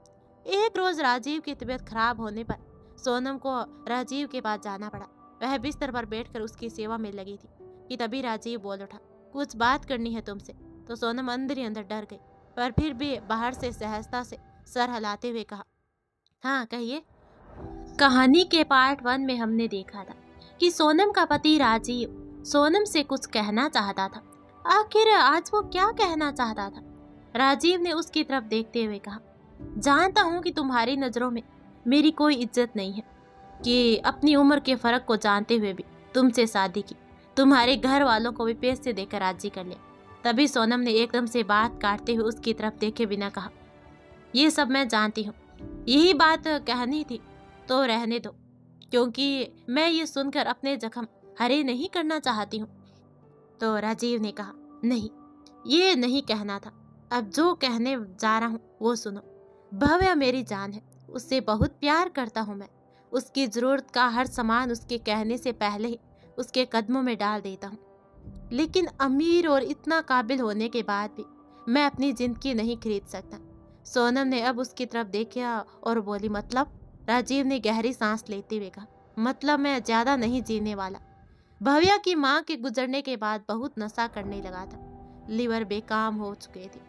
एक रोज राजीव की तबीयत खराब होने पर सोनम को राजीव के पास जाना पड़ा। वह बिस्तर पर बैठकर उसकी सेवा में लगी थी। कि तभी राजीव बोल उठा, कुछ बात करनी है तुमसे। तो सोनम अंदर ही अंदर डर गई, पर फिर भी बाहर से सहजता से सर हिलाते हुए कहा, हाँ कहिए। कहानी के पार्ट 1 में हमने देखा था कि सोनम का पति राजीव सोनम से कुछ कहना चाहता था। आखिर आज वो क्या कहना चाहता था? राजीव ने उसकी तरफ देखते हुए कहा, जानता हूँ कि तुम्हारी नजरों में मेरी कोई इज्जत नहीं है, कि अपनी उम्र के फर्क को जानते हुए भी तुमसे शादी की, तुम्हारे घर वालों को भी पैसे देकर राजी कर लिया। तभी सोनम ने एकदम से बात काटते हुए उसकी तरफ देखे बिना कहा, ये सब मैं जानती हूँ, यही बात कहनी थी तो रहने दो, क्योंकि मैं ये सुनकर अपने जख्म हरे नहीं करना चाहती हूँ। तो राजीव ने कहा, नहीं, ये नहीं कहना था। अब जो कहने जा रहा हूँ वो सुनो। भव्या मेरी जान है, उससे बहुत प्यार करता हूँ मैं। उसकी जरूरत का हर सामान उसके कहने से पहले ही उसके कदमों में डाल देता हूँ। लेकिन अमीर और इतना काबिल होने के बाद भी मैं अपनी जिंदगी नहीं खरीद सकता। सोनम ने अब उसकी तरफ देखा और बोली, मतलब? राजीव ने गहरी सांस लेते हुए कहा, मतलब मैं ज्यादा नहीं जीने वाला। भव्या की माँ के गुजरने के बाद बहुत नशा करने लगा था, लीवर बेकाम हो चुके थे।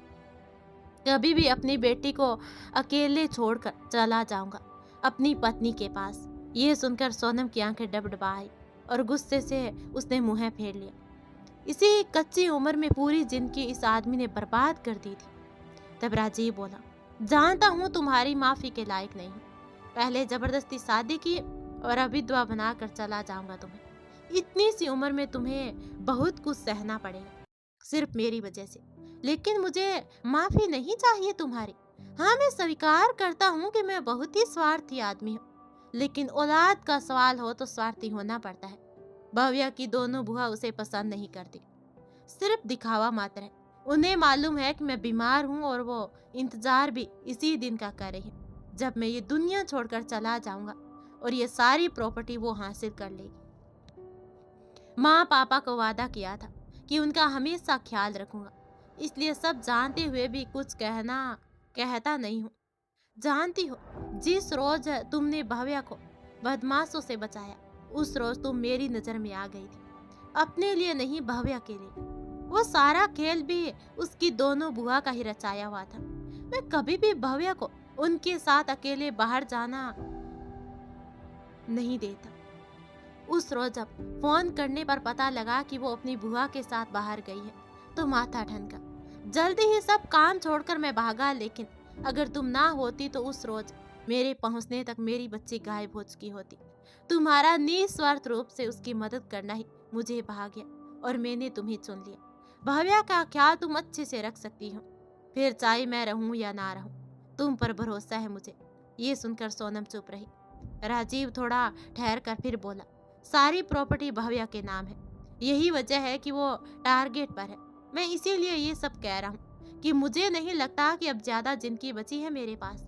कभी भी अपनी बेटी को अकेले छोड़कर चला जाऊंगा अपनी पत्नी के पास। ये सुनकर सोनम की आंखें डबडबा आई और गुस्से से उसने मुंह फेर लिया। इसी कच्ची उम्र में पूरी जिंदगी इस आदमी ने बर्बाद कर दी थी। तब राजीव बोला, जानता हूँ तुम्हारी माफी के लायक नहीं हूँ। पहले जबरदस्ती शादी की और अब विधवा बनाकर चला जाऊंगा तुम्हें। इतनी सी उम्र में तुम्हें बहुत कुछ सहना पड़ेगा, सिर्फ मेरी वजह से। लेकिन मुझे माफी नहीं चाहिए तुम्हारी। हाँ, मैं स्वीकार करता हूँ कि मैं बहुत ही स्वार्थी आदमी हूँ, लेकिन औलाद का सवाल हो तो स्वार्थी होना पड़ता है। भव्या की दोनों बुआ उसे पसंद नहीं करती, सिर्फ दिखावा मात्र है। उन्हें मालूम है कि मैं बीमार हूँ और वो इंतजार भी इसी दिन का कर रही है जब मैं ये दुनिया छोड़कर चला जाऊंगा और ये सारी प्रॉपर्टी वो हासिल कर लेगी। माँ पापा को वादा किया था कि उनका हमेशा ख्याल रखूंगा, इसलिए सब जानते हुए भी कुछ कहता नहीं हूँ। जानती हो, जिस रोज तुमने भव्या को बदमाशों से बचाया, उस रोज तुम मेरी नजर में आ गई थी, अपने लिए नहीं, भव्या के लिए। वो सारा खेल भी उसकी दोनों बुआ का ही रचाया हुआ था। मैं कभी भी भव्या को उनके साथ अकेले बाहर जाना नहीं देता। उस रोज जब फोन करने पर पता लगा कि वो अपनी बुआ के साथ बाहर गई है, तो माथा ठनका। जल्दी ही सब काम छोड़कर मैं भागा, लेकिन अगर तुम ना होती तो उस रोज मेरे पहुंचने तक मेरी बच्ची गायब हो चुकी होती। तुम्हारा निस्वार्थ रूप से उसकी मदद करना ही मुझे भाग गया और मैंने तुम्हें चुन लिया। भव्या का ख्याल तुम अच्छे से रख सकती हो, फिर चाहे मैं रहूं या ना रहूं, तुम पर भरोसा है मुझे। ये सुनकर सोनम चुप रही। राजीव थोड़ा ठहर कर फिर बोला, सारी प्रॉपर्टी भव्या के नाम है, यही वजह है कि वो टारगेट पर है। मैं इसीलिए ये सब कह रहा हूँ कि मुझे नहीं लगता कि अब ज्यादा जिंदगी बची है मेरे पास।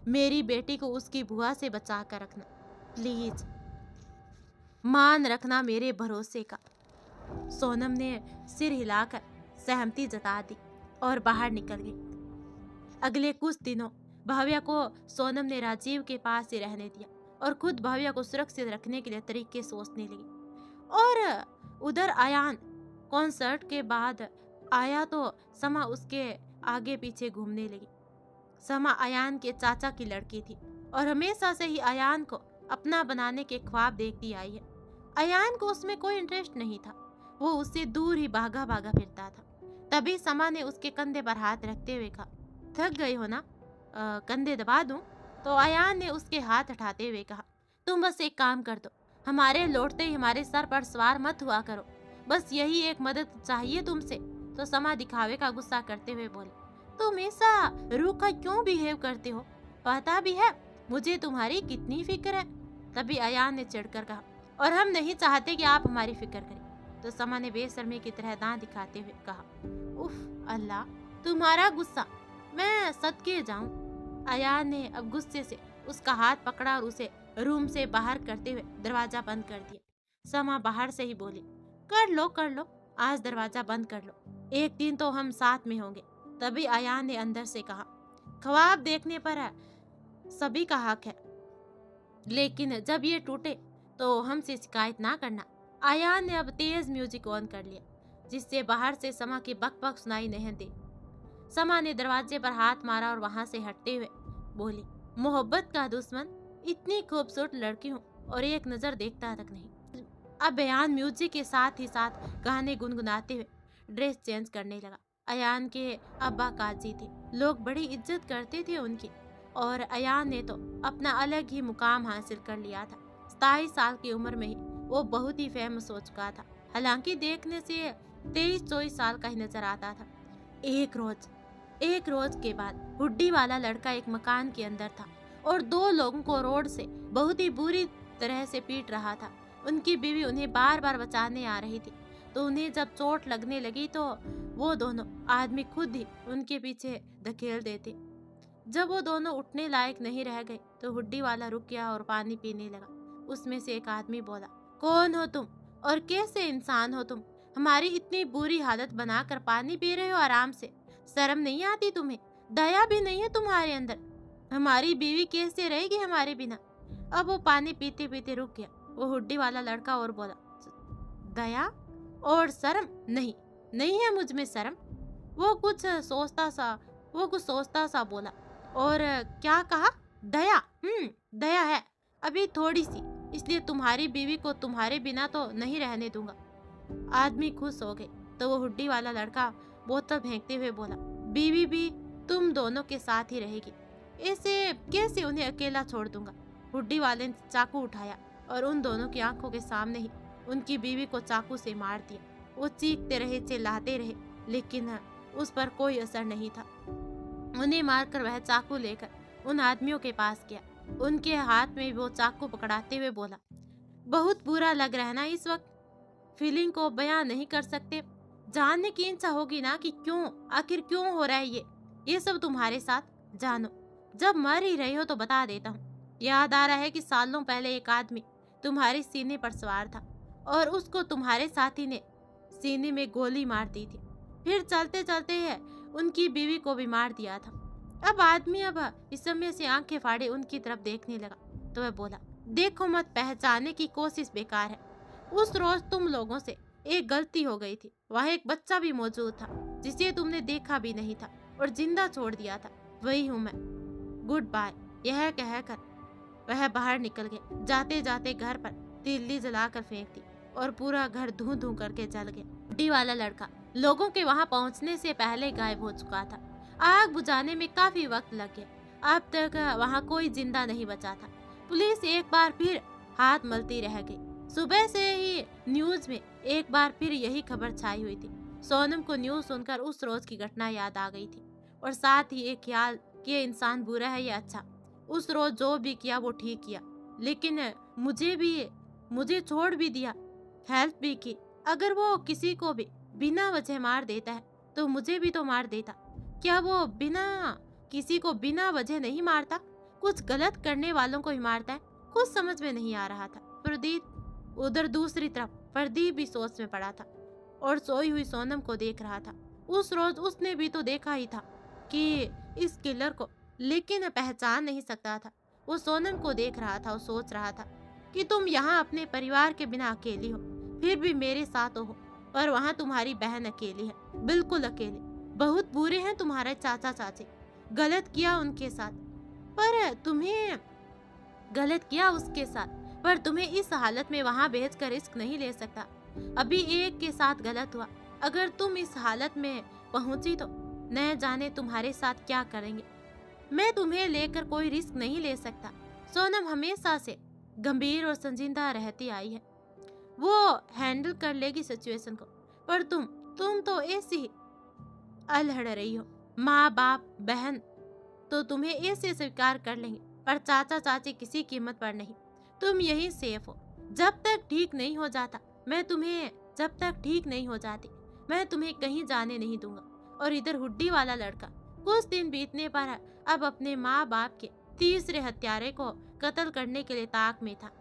मेरी बेटी को उसकी बुआ से बचा कर रखना, प्लीज मान रखना मेरे भरोसे का। सोनम ने सिर हिलाकर सहमति जता दी और बाहर निकल गई। अगले कुछ दिनों भव्या को सोनम ने राजीव के पास ही रहने दिया और खुद भव्या को सुरक्षित रखने के लिए तरीके सोचने लगी। और उधर अयान कॉन्सर्ट के बाद आया तो समा उसके आगे पीछे घूमने लगी। समा अयान के चाचा की लड़की थी और हमेशा से ही अयान को अपना बनाने के ख्वाब देखती आई है। अयान को उसमें कोई इंटरेस्ट नहीं था, वो उससे दूर ही भागा भागा फिरता था। तभी समा ने उसके कंधे पर हाथ रखते हुए कहा, थक गई हो ना, कंधे दबा दूं? तो अयान ने उसके हाथ उठाते हुए कहा, तुम बस एक काम कर दो, हमारे लौटते ही हमारे सर पर सवार मत हुआ करो, बस यही एक मदद चाहिए तुमसे। तो समा दिखावे का गुस्सा करते हुए बोले, तुम ऐसा रूखा क्यों बिहेव करते हो? पता भी है मुझे तुम्हारी कितनी फिक्र है। तभी अयान ने चिढ़कर कहा, और हम नहीं चाहते कि आप हमारी फिक्र करें। तो समा ने बेशर्मी की तरह दांत दिखाते हुए कहा, उफ अल्लाह, तुम्हारा गुस्सा, मैं सदके जाऊं। अयान ने अब गुस्से से उसका हाथ पकड़ा और उसे रूम से बाहर करते हुए दरवाजा बंद कर दिया। समा बाहर से ही बोली, कर लो, आज दरवाजा बंद कर लो, एक दिन तो हम साथ में होंगे। तभी अयान ने अंदर से कहा, ख्वाब देखने पर सभी का हक है, लेकिन जब ये टूटे तो हमसे शिकायत ना करना। आयान ने अब तेज म्यूजिक ऑन कर लिया, जिससे बाहर से समा की बकबक सुनाई नहीं दी। समा ने दरवाजे पर हाथ मारा और वहां से हटते हुए बोली, मोहब्बत का दुश्मन, इतनी खूबसूरत लड़की हूँ और एक नजर देखता तक नहीं। अब अयान म्यूजिक के साथ ही साथ गाने गुनगुनाते हुए ड्रेस चेंज करने लगा। अयान के अब्बा काजी थे, लोग बड़ी इज्जत करते थे उनकी, और अयान ने तो अपना अलग ही मुकाम हासिल कर लिया था। 27 साल की उम्र में ही वो बहुत ही फेमस हो चुका था। हालांकि देखने से 23-24 साल का ही नजर आता था। एक रोज के बाद हुड्डी वाला लड़का एक मकान के अंदर था और 2 लोगों को रोड से बहुत ही बुरी तरह से पीट रहा था। उनकी बीवी उन्हें बार बार बचाने आ रही थी, तो उन्हें जब चोट लगने लगी तो वो दोनों आदमी खुद ही उनके पीछे धकेल देते। जब वो दोनों उठने लायक नहीं रह गए तो हुड्डी वाला रुक गया और पानी पीने लगा। उसमें से एक आदमी बोला, कौन हो तुम और कैसे इंसान हो तुम? हमारी इतनी बुरी हालत बनाकर पानी पी रहे हो आराम से। शर्म नहीं आती तुम्हें? दया भी नहीं है तुम्हारे अंदर? हमारी बीवी कैसे रहेगी हमारे बिना? अब वो पानी पीते पीते रुक गया। वो हुड्डी वाला लड़का और बोला, दया और शर्म? नहीं है मुझ में शर्म। वो कुछ सोचता सा बोला, और क्या कहा? दया? दया है, अभी थोड़ी सी, इसलिए तुम्हारी बीवी को तुम्हारे बिना तो नहीं रहने दूंगा। आदमी खुश हो गए तो वो हुड्डी वाला लड़का बोतल फेंकते हुए बोला, बीवी भी तुम दोनों के साथ ही रहेगी, ऐसे कैसे उन्हें अकेला छोड़ दूंगा? हुड्डी वाले ने चाकू उठाया और उन दोनों की आंखों के सामने ही उनकी बीवी को चाकू से मार दिया। वो चीखते रहे, चिल्लाते रहे, लेकिन उस पर कोई असर नहीं था। उन्हें मारकर वह चाकू लेकर उन आदमियों के पास गया। उनके हाथ में वो चाकू पकड़ाते हुए बोला, बहुत बुरा लग रहा है ना इस वक्त? फीलिंग को बयां नहीं कर सकते? जानने की इच्छा होगी ना कि आखिर क्यों हो रहा है ये सब तुम्हारे साथ? जानो, जब मर ही रही हो तो बता देता हूँ। याद आ रहा है कि सालों पहले एक आदमी तुम्हारे सीने पर सवार था और उसको तुम्हारे साथी ने सीने में गोली मार दी थी। फिर चलते चलते है उनकी बीवी को भी मार दिया था। अब आदमी इस समय से आंखें फाड़े उनकी तरफ देखने लगा तो वह बोला, देखो मत, पहचानने की कोशिश बेकार है। उस रोज तुम लोगों से एक गलती हो गई थी। वहाँ एक बच्चा भी मौजूद था जिसे तुमने देखा भी नहीं था और जिंदा छोड़ दिया था। वही हूँ मैं। Good bye. यह कहकर वह बाहर निकल गए। जाते जाते घर पर तिल्ली जलाकर फेंक दी और पूरा घर धूं धूं करके जल गया। बुड्ढी वाला लड़का लोगों के वहां पहुंचने से पहले गायब हो चुका था। आग बुझाने में काफी वक्त लग गया। अब तक वहां कोई जिंदा नहीं बचा था। पुलिस एक बार फिर हाथ मलती रह गई। सुबह से ही न्यूज में एक बार फिर यही खबर छाई हुई थी। सोनम को न्यूज सुनकर उस रोज की घटना याद आ गई थी और साथ ही एक ख्याल कि ये इंसान बुरा है या अच्छा। उस रोज जो भी किया वो ठीक किया, लेकिन मुझे छोड़ भी दिया, हेल्प भी की। अगर वो किसी को भी बिना वजह मार देता है तो मुझे भी तो मार देता। क्या वो किसी को बिना वजह नहीं मारता? कुछ गलत करने वालों को ही मारता है। कुछ समझ में नहीं आ रहा था। प्रदीप उधर दूसरी तरफ प्रदीप भी सोच में पड़ा था और सोई हुई सोनम को देख रहा था। उस रोज उसने भी तो देखा ही था कि इस किलर को, लेकिन पहचान नहीं सकता था। वो सोनम को देख रहा था और सोच रहा था कि तुम यहाँ अपने परिवार के बिना अकेली हो, फिर भी मेरे साथ हो, पर वहाँ तुम्हारी बहन अकेली है, बिल्कुल अकेली। बहुत बुरे हैं तुम्हारे चाचा चाची, गलत किया उनके साथ, पर तुम्हें गलत किया उसके साथ, पर तुम्हें इस हालत में वहाँ भेजकर रिस्क नहीं ले सकता। अभी एक के साथ गलत हुआ, अगर तुम इस हालत में पहुंची तो न जाने तुम्हारे साथ क्या करेंगे। मैं तुम्हें लेकर कोई रिस्क नहीं ले सकता। सोनम हमेशा से गंभीर और संजीदा रहती आई है, वो हैंडल कर लेगी सिचुएशन को, पर तुम तो ऐसी ही अलहड़ रही हो। माँ बाप बहन तो तुम्हें ऐसे स्वीकार कर लेंगे, पर चाचा चाची किसी कीमत पर नहीं। तुम यहीं सेफ हो। जब तक ठीक नहीं हो जाती मैं तुम्हें कहीं जाने नहीं दूंगा। और इधर हुड्डी वाला लड़का कुछ दिन बीतने पर अब अपने माँ बाप के तीसरे हत्यारे को कत्ल करने के लिए ताक में था।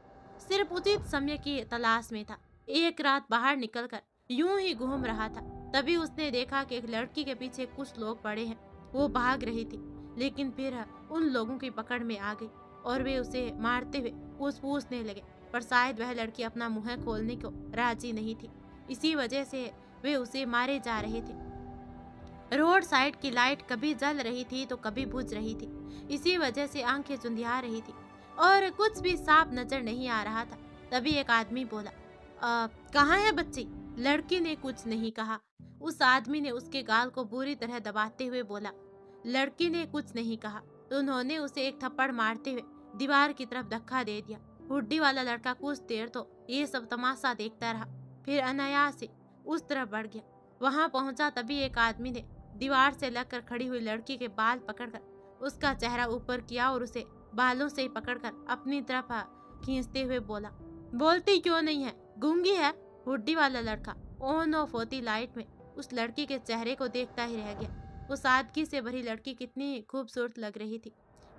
सिर्फ उचित समय की तलाश में था। एक रात बाहर निकलकर यूं ही घूम रहा था, तभी उसने देखा कि एक लड़की के पीछे कुछ लोग पड़े हैं। वो भाग रही थी, लेकिन फिर उन लोगों की पकड़ में आ गई और वे उसे मारते हुए पूछने लगे, पर शायद वह लड़की अपना मुंह खोलने को राजी नहीं थी। इसी वजह से वे उसे मारे जा रहे थे। रोड साइड की लाइट कभी जल रही थी तो कभी बुझ रही थी। इसी वजह से आंखें चुंधिया रही थी और कुछ भी साफ नजर नहीं आ रहा था। तभी एक आदमी बोला, कहाँ है बच्ची? लड़की ने कुछ नहीं कहा। उस आदमी ने उसके गाल को बुरी तरह दबाते हुए बोला। लड़की ने कुछ नहीं कहा तो उन्होंने उसे एक थप्पड़ मारते हुए दीवार की तरफ धक्का दे दिया। हुड्डी वाला लड़का कुछ देर तो ये सब तमाशा देखता रहा, फिर अनायास से उस तरफ बढ़ गया। वहां पहुंचा तभी एक आदमी ने दीवार से लगकर खड़ी हुई लड़की के बाल पकड़कर उसका चेहरा ऊपर किया और उसे बालों से पकड़कर अपनी तरफ खींचते हुए बोला, बोलती क्यों नहीं है? गूंगी है? हुड्डी वाला लड़का ऑन ऑफ होती लाइट में उस लड़की के चेहरे को देखता ही रह गया। वो सादगी से भरी लड़की कितनी खूबसूरत लग रही थी।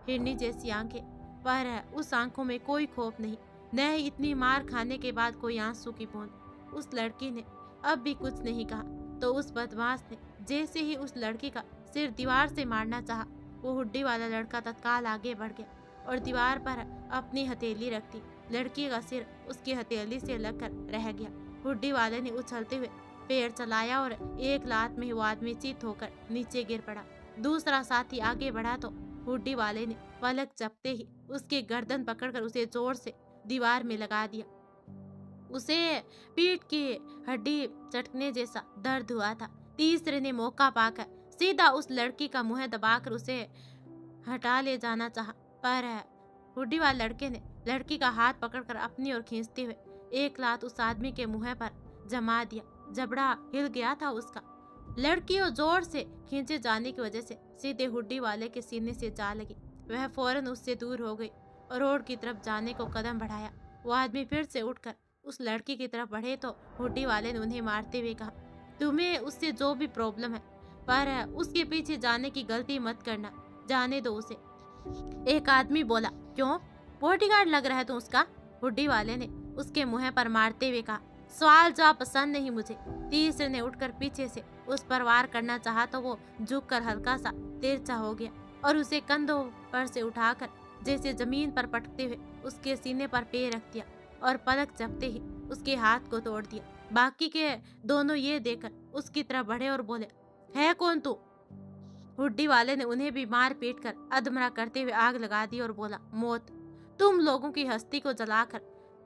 हिरनी जैसी आंखें, पर उस आंखों में कोई खौफ नहीं, न ही इतनी मार खाने के बाद कोई आंसू की बूंद। उस लड़की ने अब भी कुछ नहीं कहा तो उस बदमाश ने जैसे ही उस लड़की का सिर दीवार से मारना चाहा, वो हुड्डी वाला लड़का तत्काल आगे बढ़ गया और दीवार पर अपनी हथेली रख दी। लड़की का सिर उसकी हथेली से लगकर रह गया। हुड्डी वाले ने उछलते हुए पैर चलाया और एक लात में ही वो आदमी चित होकर नीचे गिर पड़ा। दूसरा साथी आगे बढ़ा तो हुड्डी वाले ने पलक झपकते ही उसके गर्दन पकड़कर उसे जोर से दीवार में लगा दिया। उसे पीठ की हड्डी चटकने जैसा दर्द हुआ था। तीसरे ने मौका पाकर सीधा उस लड़की का मुंह दबाकर उसे हटा ले जाना चाहा, पर हुड्डी वाले लड़के ने लड़की का हाथ पकड़कर अपनी ओर खींचते हुए एक लात उस आदमी के मुंह पर जमा दिया। जबड़ा हिल गया था उसका। लड़की और जोर से खींचे जाने की वजह से सीधे हुड्डी वाले के सीने से जा लगी। वह फौरन उससे दूर हो गई और रोड की तरफ जाने को कदम बढ़ाया। वो आदमी फिर से उठकर उस लड़की की तरफ बढ़े तो हुड्डी वाले ने उन्हें मारते हुए कहा, तुम्हें उससे जो भी प्रॉब्लम है, पर उसके पीछे जाने की गलती मत करना, जाने दो उसे। एक आदमी बोला, क्यों? बॉडीगार्ड लग रहा है तू उसका? हुड्डी वाले ने उसके मुंह पर मारते हुए कहा, सवाल जवाब पसंद नहीं मुझे। तीसरे ने उठकर पीछे से उस पर वार करना चाहा तो वो झुककर हल्का सा तिरछा हो गया और उसे कंधों पर से उठाकर जैसे जमीन पर पटकते हुए उसके सीने पर पैर रख दिया और पलक झपकते ही उसके हाथ को तोड़ दिया। बाकी के दोनों ये देखकर उसकी तरफ बढ़े और बोले, है कौन तू? हुड्डी वाले ने उन्हें भी मार पीट कर अधमरा करते हुए आग लगा दी और बोला, मौत, तुम लोगों की हस्ती को जलाकर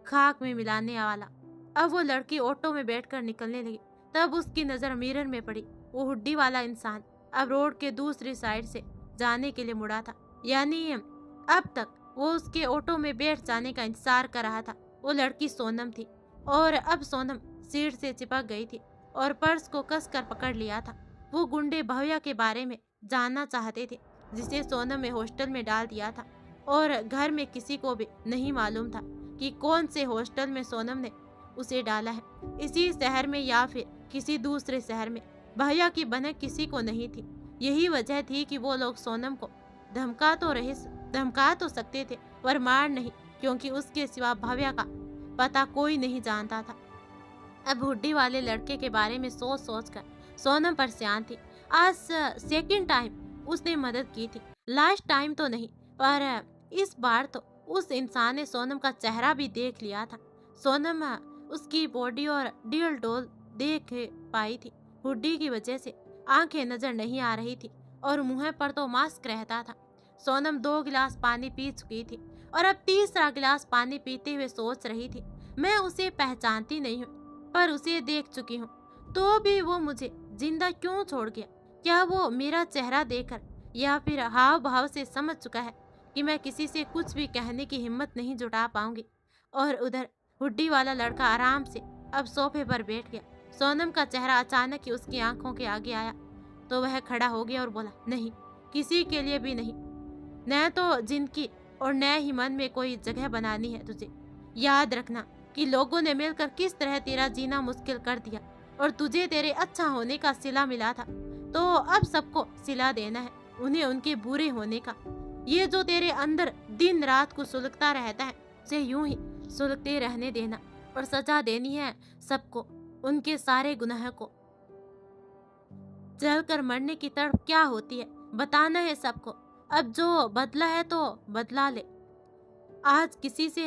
खाक में मिलाने वाला। अब वो लड़की ऑटो में बैठकर निकलने लगी। तब उसकी नजर मिरर में पड़ी। वो हुड्डी वाला इंसान अब रोड के दूसरी साइड से जाने के लिए मुड़ा था, यानी अब तक वो उसके ऑटो में बैठ जाने का इंतजार कर रहा था। वो लड़की सोनम थी और अब सोनम सीट से चिपक गई थी और पर्स को कसकर पकड़ लिया था। वो गुंडे भव्या के बारे में जानना चाहते थे, जिसे सोनम ने हॉस्टल में डाल दिया था और घर में किसी को भी नहीं मालूम था कि कौन से हॉस्टल में सोनम ने उसे डाला है, इसी शहर में या फिर किसी दूसरे शहर में। भैया की भनक किसी को नहीं थी। यही वजह थी कि वो लोग सोनम को धमका तो सकते थे पर मार नहीं, क्योंकि उसके सिवा भव्या का पता कोई नहीं जानता था। अब हुड्डी वाले लड़के के बारे में सोच सोच कर सोनम परेशान थी। आज सेकंड टाइम उसने मदद की थी, लास्ट टाइम तो नहीं, पर इस बार तो उस इंसान ने सोनम का चेहरा भी देख लिया था। सोनम उसकी बॉडी और डील डोल देख पाई थी। हुड्डी की वजह से आंखें नजर नहीं आ रही थी और मुंह पर तो मास्क रहता था। सोनम 2 गिलास पानी पी चुकी थी और अब तीसरा गिलास पानी पीते हुए सोच रही थी, मैं उसे पहचानती नहीं हूँ, पर उसे देख चुकी हूँ, तो भी वो मुझे जिंदा क्यों छोड़ गया? क्या वो मेरा चेहरा देखकर या फिर हाव भाव से समझ चुका है कि मैं किसी से कुछ भी कहने की हिम्मत नहीं जुटा पाऊंगी? और उधर हुड्डी वाला लड़का आराम से अब सोफे पर बैठ गया। सोनम का चेहरा अचानक ही उसकी आंखों के आगे आया तो वह खड़ा हो गया और बोला, नहीं, किसी के लिए भी नहीं, न तो जिंदगी और न ही मन में कोई जगह बनानी है तुझे। याद रखना कि लोगों ने मिलकर किस तरह तेरा जीना मुश्किल कर दिया और तुझे तेरे अच्छा होने का सिला मिला था, तो अब सबको सिला देना है उन्हें उनके बुरे होने का। ये जो तेरे अंदर दिन रात को सुलगता रहता है, उसे यूं ही सुलगते रहने देना और सजा देनी है सबको, उनके सारे गुनाह को। जलकर मरने की तड़प क्या होती है बताना है सबको। अब जो बदला है तो बदला ले। आज किसी से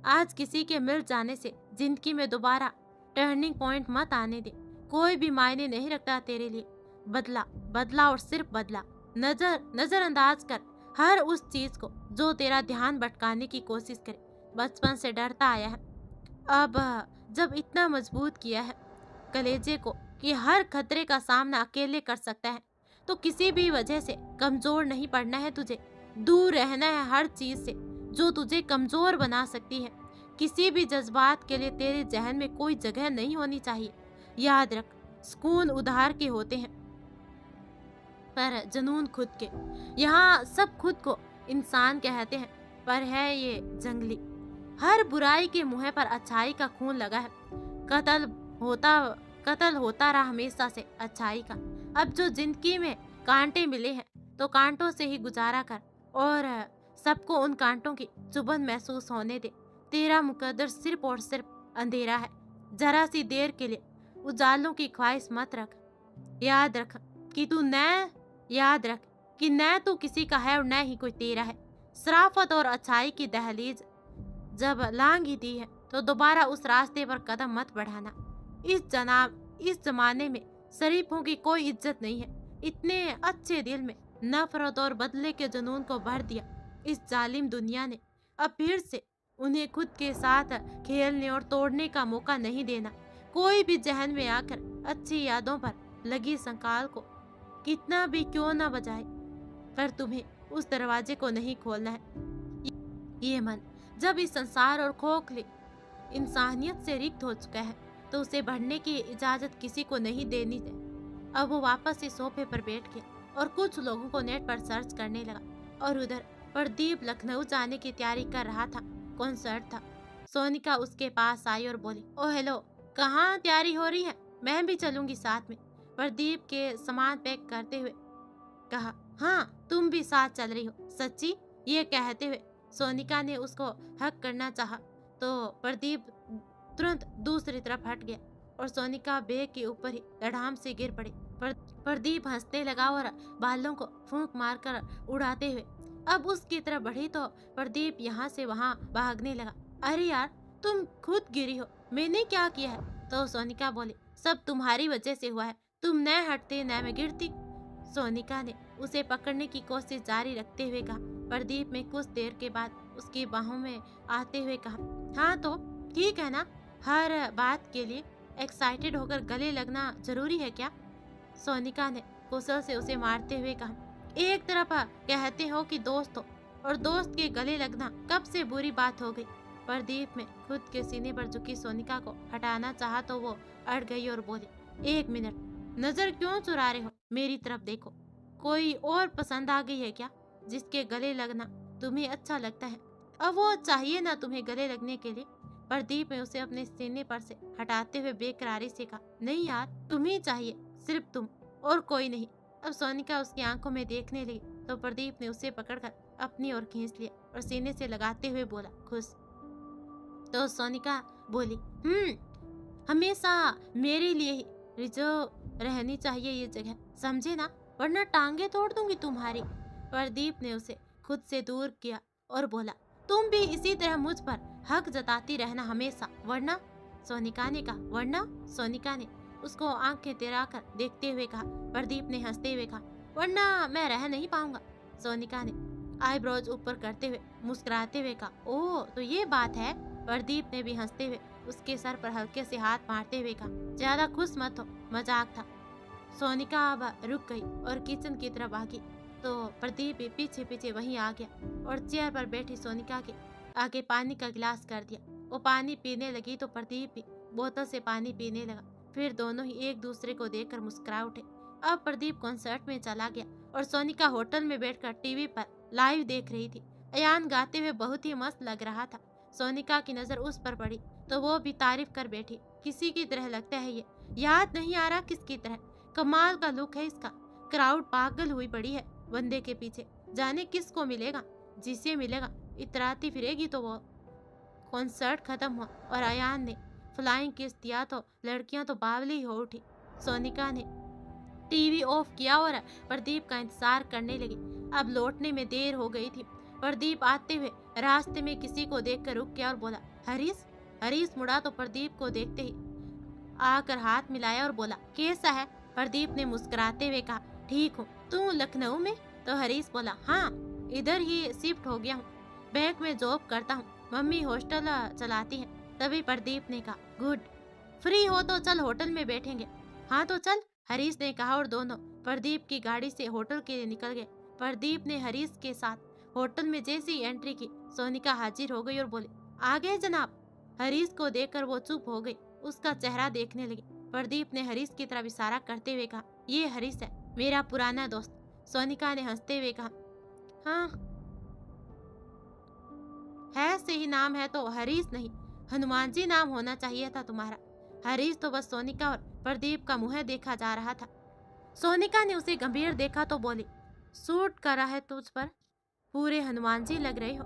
आज किसी के मिल जाने से जिंदगी में दोबारा टर्निंग पॉइंट मत आने दे। कोई भी मायने नहीं रखता तेरे लिए। बदला, बदला और सिर्फ बदला। नजरअंदाज कर हर उस चीज को जो तेरा ध्यान भटकाने की कोशिश करे। बचपन से डरता आया है, अब जब इतना मजबूत किया है कलेजे को कि हर खतरे का सामना अकेले कर सकता है, तो किसी भी वजह से कमजोर नहीं पड़ना है तुझे। दूर रहना है हर चीज से जो तुझे कमजोर बना सकती है। किसी भी जज्बात के लिए तेरे जहन में कोई जगह नहीं होनी चाहिए। याद रख, सुकून उधार के होते हैं पर जुनून खुद के। यहाँ सब खुद को इंसान कहते हैं पर है ये जंगली। हर बुराई के मुंह पर अच्छाई का खून लगा है। कत्ल होता रहा हमेशा से अच्छाई का। अब जो जिंदगी में कांटे मिले हैं तो कांटों से ही गुजारा कर और सबको उन कांटों की चुभन महसूस होने दे। तेरा मुकद्दर सिर्फ और सिर्फ अंधेरा है। जरा सी देर के लिए उजालों की ख्वाहिश मत रख। याद रख कि न तू किसी का है और न ही कोई तेरा है। शराफत और अच्छाई की दहलीज जब लांग ही दी है तो दोबारा उस रास्ते पर कदम मत बढ़ाना। इस जमाने में शरीफों की कोई इज्जत नहीं है। इतने अच्छे दिल में नफरत और बदले के जुनून को भर दिया इस जालिम दुनिया ने। अब फिर से उन्हें खुद के साथ खेलने और तोड़ने का मौका नहीं देना। कोई भी जहन में आकर अच्छी यादों पर लगी संकाल को कितना भी क्यों ना बजाए, पर तुम्हें उस दरवाजे को नहीं खोलना है। ये मन जब इस संसार और खोखले इंसानियत से रिक्त हो चुका है तो उसे बढ़ने की इजाजत किसी को नहीं देनी है। अब वो वापस इस सोफे पर बैठ गया और कुछ लोगों को नेट पर सर्च करने लगा। और उधर प्रदीप लखनऊ जाने की तैयारी कर रहा था। कॉन्सर्ट था। सोनिका उसके पास आई और बोली, ओ हेलो, कहाँ तैयारी हो रही है? मैं भी चलूंगी साथ में। प्रदीप के सामान पैक करते हुए कहा, हाँ तुम भी साथ चल रही हो? सच्ची? ये कहते हुए सोनिका ने उसको हक करना चाहा तो प्रदीप तुरंत दूसरी तरफ हट गया और सोनिका बैग के ऊपर ही धड़ाम से गिर पड़ी। प्रदीप हंसने लगा और बालों को फूंक मारकर उड़ाते हुए अब उसकी तरफ बढ़ी तो प्रदीप यहाँ से वहाँ भागने लगा। अरे यार, तुम खुद गिरी हो, मैंने क्या किया है? तो सोनिका बोली, सब तुम्हारी वजह से हुआ है। तुम न हटते न मैं गिरती। सोनिका ने उसे पकड़ने की कोशिश जारी रखते हुए कहा। प्रदीप ने कुछ देर के बाद उसकी बाहों में आते हुए कहा, हाँ तो ठीक है ना, हर बात के लिए एक्साइटेड होकर गले लगना जरूरी है क्या? सोनिका ने कुशल से उसे मारते हुए कहा, एक तरफ कहते हो कि दोस्त हो और दोस्त के गले लगना कब से बुरी बात हो गई। प्रदीप में खुद के सीने पर झुकी सोनिका को हटाना चाहा तो वो अड़ गई और बोली, एक मिनट, नजर क्यों चुरा रहे हो? मेरी तरफ देखो। कोई और पसंद आ गई है क्या जिसके गले लगना तुम्हें अच्छा लगता है? अब वो चाहिए ना तुम्हें गले लगने के लिए? प्रदीप ने उसे अपने सीने पर से हटाते हुए बेकरारी से कहा, नहीं यार, तुम ही चाहिए, सिर्फ तुम और कोई नहीं। अब सोनिका उसकी आंखों में देखने लगी तो प्रदीप ने उसे पकड़कर अपनी ओर खींच लिया और सीने से लगाते हुए बोला, खुश? तो सोनिका बोली, हमेशा मेरे लिए ही रिजर्व रहनी चाहिए ये जगह, समझे ना, वरना टांगे तोड़ दूंगी तुम्हारी। प्रदीप ने उसे खुद से दूर किया और बोला, तुम भी इसी तरह मुझ पर हक जताती रहना हमेशा, वरना? सोनिका ने कहा, वरना? सोनिका ने उसको आंखें तिराकर देखते हुए कहा। प्रदीप ने हंसते हुए कहा, वरना मैं रह नहीं पाऊंगा। सोनिका ने आईब्रोज ऊपर करते हुए मुस्कुराते हुए कहा, ओह तो ये बात है। प्रदीप ने भी हंसते हुए उसके सर पर हल्के से हाथ मारते हुए कहा, ज्यादा खुश मत हो, मजाक था। सोनिका अब रुक गई और किचन की तरफ भागी तो प्रदीप भी पीछे पीछे वहीं आ गया और चेयर पर बैठी सोनिका के आगे पानी का गिलास कर दिया। वो पानी पीने लगी तो प्रदीप भी बोतल से पानी पीने लगा। फिर दोनों ही एक दूसरे को देखकर मुस्कुरा उठे। अब प्रदीप कॉन्सर्ट में चला गया और सोनिका होटल में बैठकर टीवी पर लाइव देख रही थी। अयान गाते हुए बहुत ही मस्त लग रहा था। सोनिका की नजर उस पर पड़ी तो वो भी तारीफ कर बैठी, किसी की तरह लगता है ये, याद नहीं आ रहा किसकी तरह। कमाल का लुक है इसका। क्राउड पागल हुई पड़ी है बंदे के पीछे, जाने किसको मिलेगा। जिसे मिलेगा इतराती फिरेगी। तो वो कॉन्सर्ट खत्म हुआ और अयान ने फ्लाइंग किस दिया तो लड़कियां तो बावली हो उठी। सोनिका ने टीवी ऑफ किया और प्रदीप का इंतजार करने लगी। अब लौटने में देर हो गई थी। प्रदीप आते हुए रास्ते में किसी को देखकर रुक गया और बोला, हरीश। हरीश मुड़ा तो प्रदीप को देखते ही आकर हाथ मिलाया और बोला, कैसा है? प्रदीप ने मुस्कुराते हुए कहा, ठीक हूँ। तू लखनऊ में? तो हरीश बोला, हाँ, इधर ही शिफ्ट हो गया हूँ। बैंक में जॉब करता हूँ, मम्मी हॉस्टल चलाती है। तभी प्रदीप ने कहा, गुड। फ्री हो तो चल होटल में बैठेंगे। हाँ तो चल, हरीश ने कहा और दोनों प्रदीप की गाड़ी से होटल के लिए निकल गए। प्रदीप ने हरीश के साथ होटल में जैसी एंट्री की, सोनिका हाजिर हो गई और बोली, आ गए जनाब। हरीश को देखकर वो चुप हो गई, उसका चेहरा देखने लगी। प्रदीप ने हरीश की तरफ इशारा करते हुए कहा, ये हरीश है, मेरा पुराना दोस्त। सोनिका ने हंसते हुए कहा, हाँ है, सही नाम है तो हरीश नहीं, हनुमान जी नाम होना चाहिए था तुम्हारा। हरीश तो बस सोनिका और प्रदीप का मुंह देखा जा रहा था। सोनिका ने उसे गंभीर देखा तो बोली, सूट कर रहा है तुझ पर, पूरे हनुमान जी लग रहे हो।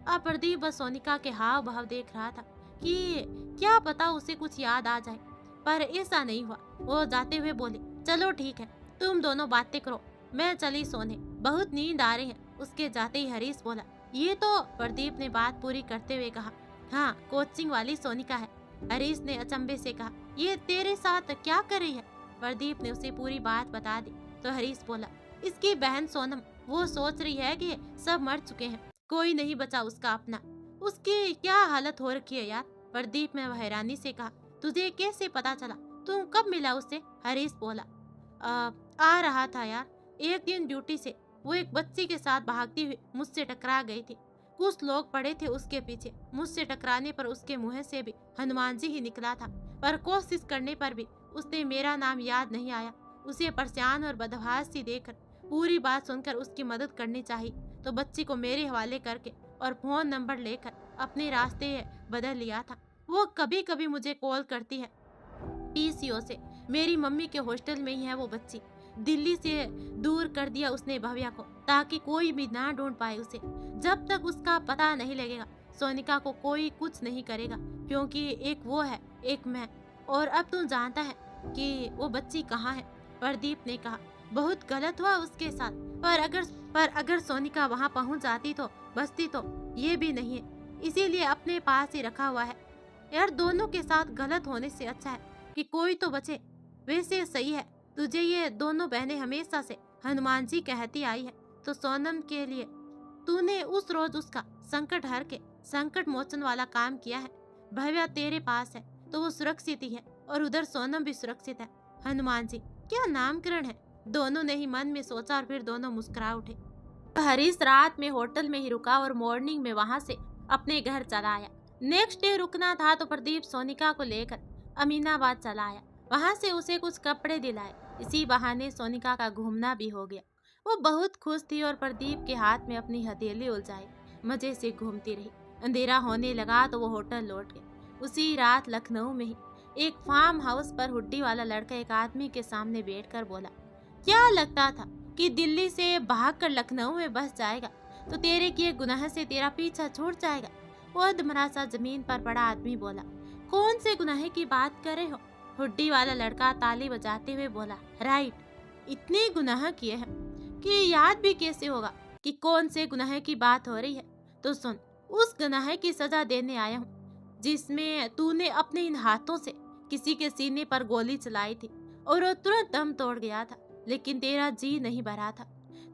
अब प्रदीप बस सोनिका के हाव भाव देख रहा था कि क्या पता उसे कुछ याद आ जाए, पर ऐसा नहीं हुआ। वो जाते हुए बोली, चलो ठीक है, तुम दोनों बातें करो, मैं चली सोने, बहुत नींद आ रही है। उसके जाते ही हरीश बोला, ये तो प्रदीप ने बात पूरी करते हुए कहा, हाँ, कोचिंग वाली सोनिका है। हरीश ने अचंभे से कहा, ये तेरे साथ क्या कर रही है? प्रदीप ने उसे पूरी बात बता दी तो हरीश बोला, इसकी बहन सोनम, वो सोच रही है कि सब मर चुके हैं, कोई नहीं बचा उसका अपना। उसकी क्या हालत हो रखी है यार। प्रदीप ने हैरानी से कहा, तुझे कैसे पता चला? तू कब मिला उससे? हरीश बोला, आ रहा था यार, एक दिन ड्यूटी से वो एक बच्ची के साथ भागती हुई मुझसे टकरा गई थी। कुछ लोग पड़े थे उसके पीछे, मुझसे टकराने पर उसके मुंह से भी हनुमान जी ही निकला था, पर कोशिश करने पर भी उसने मेरा नाम याद नहीं आया। उसे परेशान और बदहाल सी देखकर पूरी बात सुनकर उसकी मदद करनी चाहिए तो बच्ची को मेरे हवाले करके और फोन नंबर लेकर अपने रास्ते बदल लिया था। वो कभी कभी मुझे कॉल करती है पीसीओ से, मेरी मम्मी के हॉस्टल में ही है वो बच्ची। दिल्ली से दूर कर दिया उसने भव्या को, ताकि कोई भी ना ढूंढ पाए उसे। जब तक उसका पता नहीं लगेगा सोनिका को कोई कुछ नहीं करेगा, क्योंकि एक वो है, एक मैं। और अब तू जानता है कि वो बच्ची कहाँ है। प्रदीप ने कहा, बहुत गलत हुआ उसके साथ, पर अगर सोनिका वहाँ पहुँच जाती तो बचती तो ये भी नहीं है, इसीलिए अपने पास ही रखा हुआ है। यार, दोनों के साथ गलत होने से अच्छा है कि कोई तो बचे। वैसे सही है, तुझे ये दोनों बहनें हमेशा से हनुमान जी कहती आई है, तो सोनम के लिए तूने उस रोज उसका संकट हर के संकट मोचन वाला काम किया है। भव्या तेरे पास है तो वो सुरक्षित ही है, और उधर सोनम भी सुरक्षित है। हनुमान जी क्या नामकरण है। दोनों ने ही मन में सोचा और फिर दोनों मुस्कुरा उठे। हरीश रात में होटल में ही रुका और मॉर्निंग में वहां से अपने घर चला आया। नेक्स्ट डे रुकना था तो प्रदीप सोनिका को लेकर अमीनाबाद चला आया। वहां से उसे कुछ कपड़े दिलाए। इसी बहाने सोनिका का घूमना भी हो गया। वो बहुत खुश थी और प्रदीप के हाथ में अपनी हथेली उलझाए मजे से घूमती रही। अंधेरा होने लगा तो वो होटल लौट गए। उसी रात लखनऊ में ही एक फार्म हाउस पर हुड्डी वाला लड़का एक आदमी के सामने बैठकर बोला, क्या लगता था कि दिल्ली से भागकर लखनऊ में बस जाएगा तो तेरे किए गुनाह से तेरा पीछा छूट जाएगा? वो अधमरा सा जमीन पर पड़ा आदमी बोला, कौन से गुनाह की बात कर रहे हो? हुड्डी वाला लड़का ताली बजाते हुए बोला, राइट, इतने गुनाह किए हैं कि याद भी कैसे होगा कि कौन से गुनाह की बात हो रही है। तो सुन, उस गुनाह की सजा देने आया हूँ जिसमें तूने अपने इन हाथों से किसी के सीने पर गोली चलाई थी और वो तुरंत दम तोड़ गया था, लेकिन तेरा जी नहीं भरा था।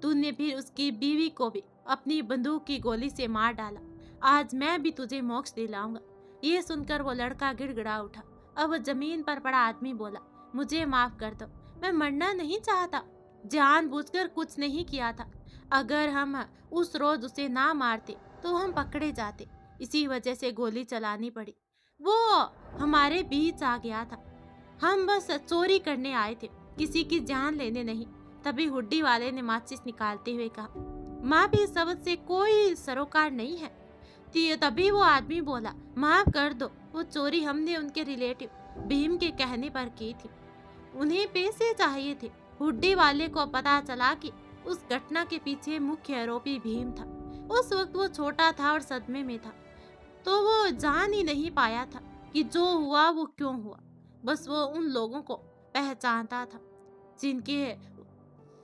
तूने फिर उसकी बीवी को भी अपनी बंदूक की गोली से मार डाला। आज मैं भी तुझे मोक्ष दिलाऊंगा। ये सुनकर वो लड़का गिड़गिड़ा उठा। अब जमीन पर पड़ा आदमी बोला, मुझे माफ कर दो, मैं मरना नहीं चाहता, जानबूझकर कुछ नहीं किया था। अगर हम उस रोज उसे ना मारते तो हम पकड़े जाते, इसी वजह से गोली चलानी पड़ी। वो हमारे बीच आ गया था, हम बस चोरी करने आए थे, किसी की जान लेने नहीं। तभी हुड्डी वाले ने माचिस निकालते हुए कहा, माँ भी शब्द से कोई सरोकार नहीं है। तभी वो आदमी बोला, माफ कर दो, वो चोरी हमने उनके रिलेटिव भीम के कहने पर की थी, उन्हें पैसे चाहिए थे। हुड्डी वाले को पता चला कि उस घटना के पीछे मुख्य आरोपी भीम था। उस वक्त वो छोटा था और सदमे में था, तो वो जान ही नहीं पाया था कि जो हुआ वो क्यों हुआ। बस वो उन लोगों को पहचानता था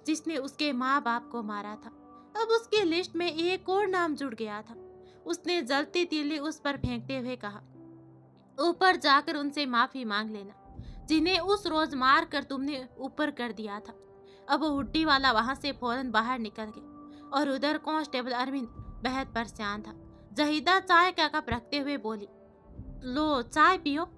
जिसने उसके माँ बाप को मारा था। अब उसकी लिस्ट में एक और नाम जुड़ गया था। उसने जलती तीली उस पर फेंकते हुए कहा, ऊपर जाकर उनसे माफी मांग लेना, जिन्हें उस रोज मार कर तुमने ऊपर कर दिया था। अब वो हुड्डी वाला वहां से फौरन बाहर निकल गया और उधर कांस्टेबल अरविंद बेहद परेशान था। जहीदा चाय का कप रखते हुए बोली, लो चाय पियो।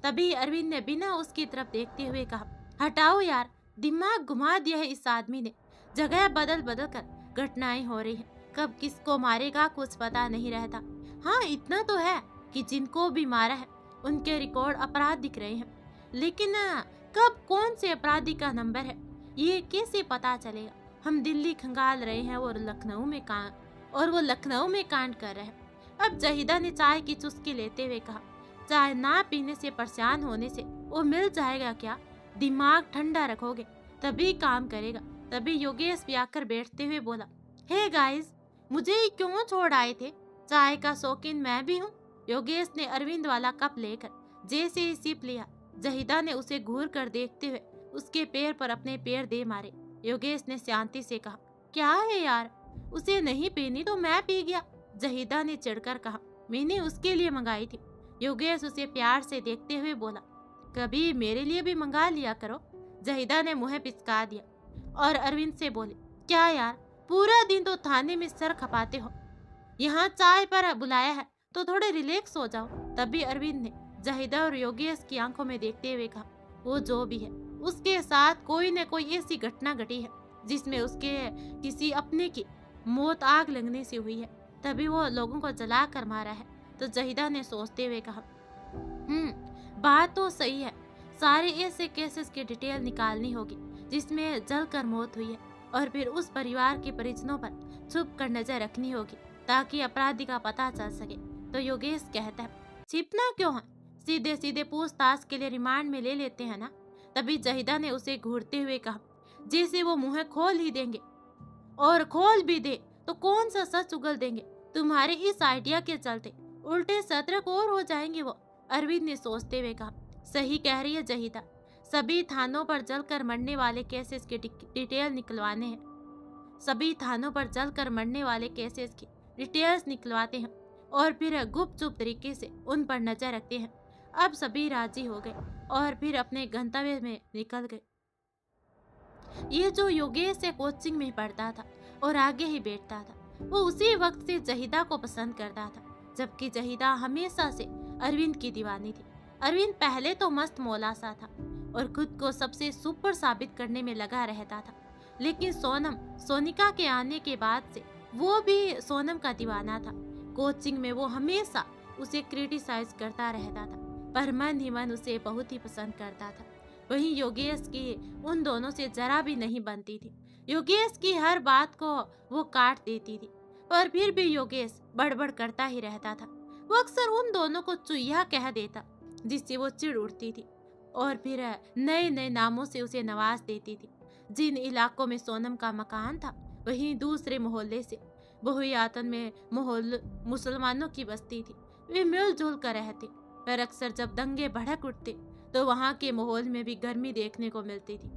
तभी अरविंद ने बिना उसकी तरफ देखते हुए कहा, हटाओ यार, दिमाग घुमा दिया है इस आदमी ने। जगह बदल बदल कर घटनाएं हो रही हैं, कब किसको मारेगा कुछ पता नहीं रहता। हाँ, इतना तो है कि जिनको भी मारा है उनके रिकॉर्ड अपराध दिख रहे हैं, लेकिन कब कौन से अपराधी का नंबर है ये कैसे पता चलेगा। हम दिल्ली खंगाल रहे हैं और वो लखनऊ में कांड कर रहे हैं। अब जहीदा ने चाय की चुस्की लेते हुए कहा, चाय ना पीने से परेशान होने से वो मिल जाएगा क्या? दिमाग ठंडा रखोगे तभी काम करेगा। तभी योगेश भी आकर बैठते हुए बोला, हे गाइस, मुझे ही क्यों छोड़ आए थे? चाय का शौकीन मैं भी हूँ। योगेश ने अरविंद वाला कप लेकर जैसे ही सिप लिया, जहीदा ने उसे घूर कर देखते हुए उसके पैर पर अपने पैर दे मारे। योगेश ने शांति से कहा, क्या है यार, उसे नहीं पीनी तो मैं पी गया। जहीदा ने चिढ़कर कहा, मैंने उसके लिए मंगाई थी। योगेश उसे प्यार से देखते हुए बोला, कभी मेरे लिए भी मंगा लिया करो। जहीदा ने मुंह पिचका दिया और अरविंद से बोले, क्या यार, पूरा दिन तो थाने में सर खपाते हो, यहाँ चाय पर बुलाया है तो थोड़े रिलैक्स हो जाओ। तभी अरविंद ने जहीदा और योगेश की आंखों में देखते हुए कहा, वो जो भी है उसके साथ कोई न कोई ऐसी घटना घटी है जिसमें उसके किसी अपने की मौत आग लगने से हुई है, तभी वो लोगों को जला कर मारा है। तो जहीदा ने सोचते हुए कहा, बात तो सही है, सारे ऐसे केसेस की डिटेल निकालनी होगी जिसमें जलकर मौत हुई है और फिर उस परिवार के परिजनों पर छुप कर नजर रखनी होगी ताकि अपराधी का पता चल सके। तो योगेश कहता है, छिपना क्यों है, सीधे सीधे पूछताछ के लिए रिमांड में ले लेते हैं ना। तभी जहीदा ने उसे घूरते हुए कहा, जैसे वो मुंह खोल ही देंगे, और खोल भी दे तो कौन सा सच उगल देंगे। तुम्हारे इस आइडिया के चलते उल्टे सतर्क और हो जाएंगे वो। अरविंद ने सोचते हुए कहा, सही कह रही है जहीदा, सभी थानों पर जलकर मरने वाले केसेस की डिटेल निकलवाने हैं, सभी थानों पर जलकर मरने वाले केसेस की डिटेल्स निकलवाते हैं और फिर गुपचुप तरीके से उन पर नजर रखते हैं। अब सभी राजी हो गए और फिर अपने गंतव्य में निकल गए। ये जो योगेश से कोचिंग में पढ़ता था और आगे ही बैठता था, वो उसी वक्त से जहीदा को पसंद करता था, जबकि जहीदा हमेशा से अरविंद की दीवानी थी। अरविंद पहले तो मस्त मौला सा था और खुद को सबसे सुपर साबित करने में लगा रहता था, लेकिन सोनिका के आने के बाद से वो भी सोनम का दीवाना था। कोचिंग में वो हमेशा उसे क्रिटिसाइज करता रहता था, पर मन ही मन उसे बहुत ही पसंद करता था। वहीं योगेश की उन दोनों से जरा भी नहीं बनती थी। योगेश की हर बात को वो काट देती थी, पर फिर भी योगेश बड़बड़ करता ही रहता था। वो अक्सर उन दोनों को चुईया कह देता, जिससे वो चिढ़ उठती थी और फिर नए नए नामों से उसे नवाज देती थी। जिन इलाकों में सोनम का मकान था, वहीं दूसरे मोहल्ले से बहुयातन में मुसलमानों की बस्ती थी। वे मिलजुल कर रहते, पर अक्सर जब दंगे भड़क उठते तो वहाँ के माहौल में भी गर्मी देखने को मिलती थी।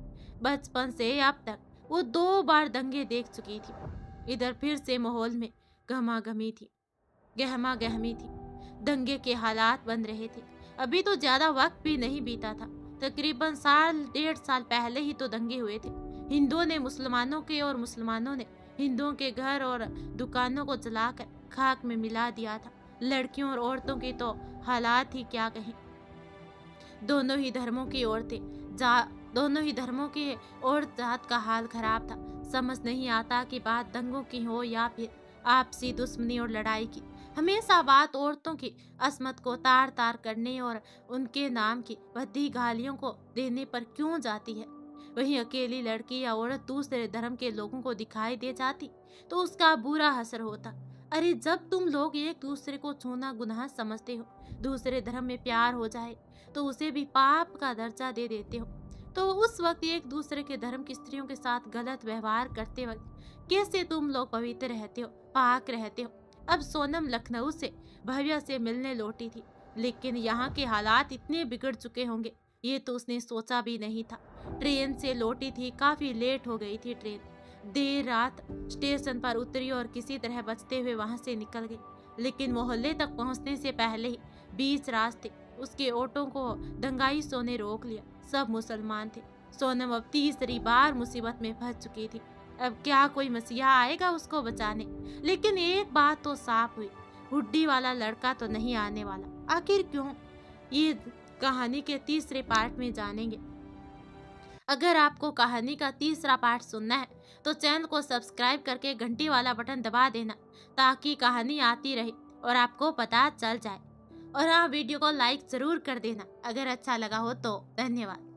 बचपन से अब तक वो 2 बार दंगे देख चुकी थी। इधर फिर से माहौल में गहमा गहमी थी। दंगे के हालात बन रहे थे। अभी तो ज्यादा वक्त भी नहीं बीता था, तकरीबन 1.5 साल पहले ही तो दंगे हुए थे। हिंदुओं ने मुसलमानों के और मुसलमानों ने हिंदुओं के घर और दुकानों को जलाकर खाक में मिला दिया था। लड़कियों और औरतों की तो हालात ही क्या कहें। दोनों ही धर्मों की और जात का हाल खराब था। समझ नहीं आता कि बात दंगों की हो या फिर आपसी दुश्मनी और लड़ाई की। हमेशा बात औरतों की असमत को तार तार करने और उनके नाम की भद्दी गालियों को देने पर क्यों जाती है। वहीं अकेली लड़की या औरत दूसरे धर्म के लोगों को दिखाई दे जाती तो उसका बुरा असर होता। अरे जब तुम लोग एक दूसरे को छूना गुनाह समझते हो, दूसरे धर्म में प्यार हो जाए तो उसे भी पाप का दर्जा दे देते हो, तो उस वक्त एक दूसरे के धर्म की स्त्रियों के साथ गलत व्यवहार करते वक्त कैसे तुम लोग पवित्र रहते हो, पाक रहते हो। अब सोनम लखनऊ से भव्या से मिलने लौटी थी, लेकिन यहाँ के हालात इतने बिगड़ चुके होंगे ये तो उसने सोचा भी नहीं था। ट्रेन से लौटी थी, काफी लेट हो गई थी ट्रेन। देर रात स्टेशन पर उतरी और किसी तरह बचते हुए वहां से निकल गई। लेकिन मोहल्ले तक पहुंचने से पहले ही बीच रास्ते उसके ऑटो को दंगाइशों ने रोक लिया। सब मुसलमान थे। सोनम अब तीसरी बार मुसीबत में फंस चुकी थी। अब क्या कोई मसीहा आएगा उसको बचाने? लेकिन एक बात तो साफ हुई, हुड्डी वाला लड़का तो नहीं आने वाला। आखिर क्यों? ये कहानी के तीसरे पार्ट में जानेंगे। अगर आपको कहानी का तीसरा पार्ट सुनना है तो चैनल को सब्सक्राइब करके घंटी वाला बटन दबा देना, ताकि कहानी आती रहे और आपको पता चल जाए। और हाँ, वीडियो को लाइक जरूर कर देना अगर अच्छा लगा हो तो। धन्यवाद।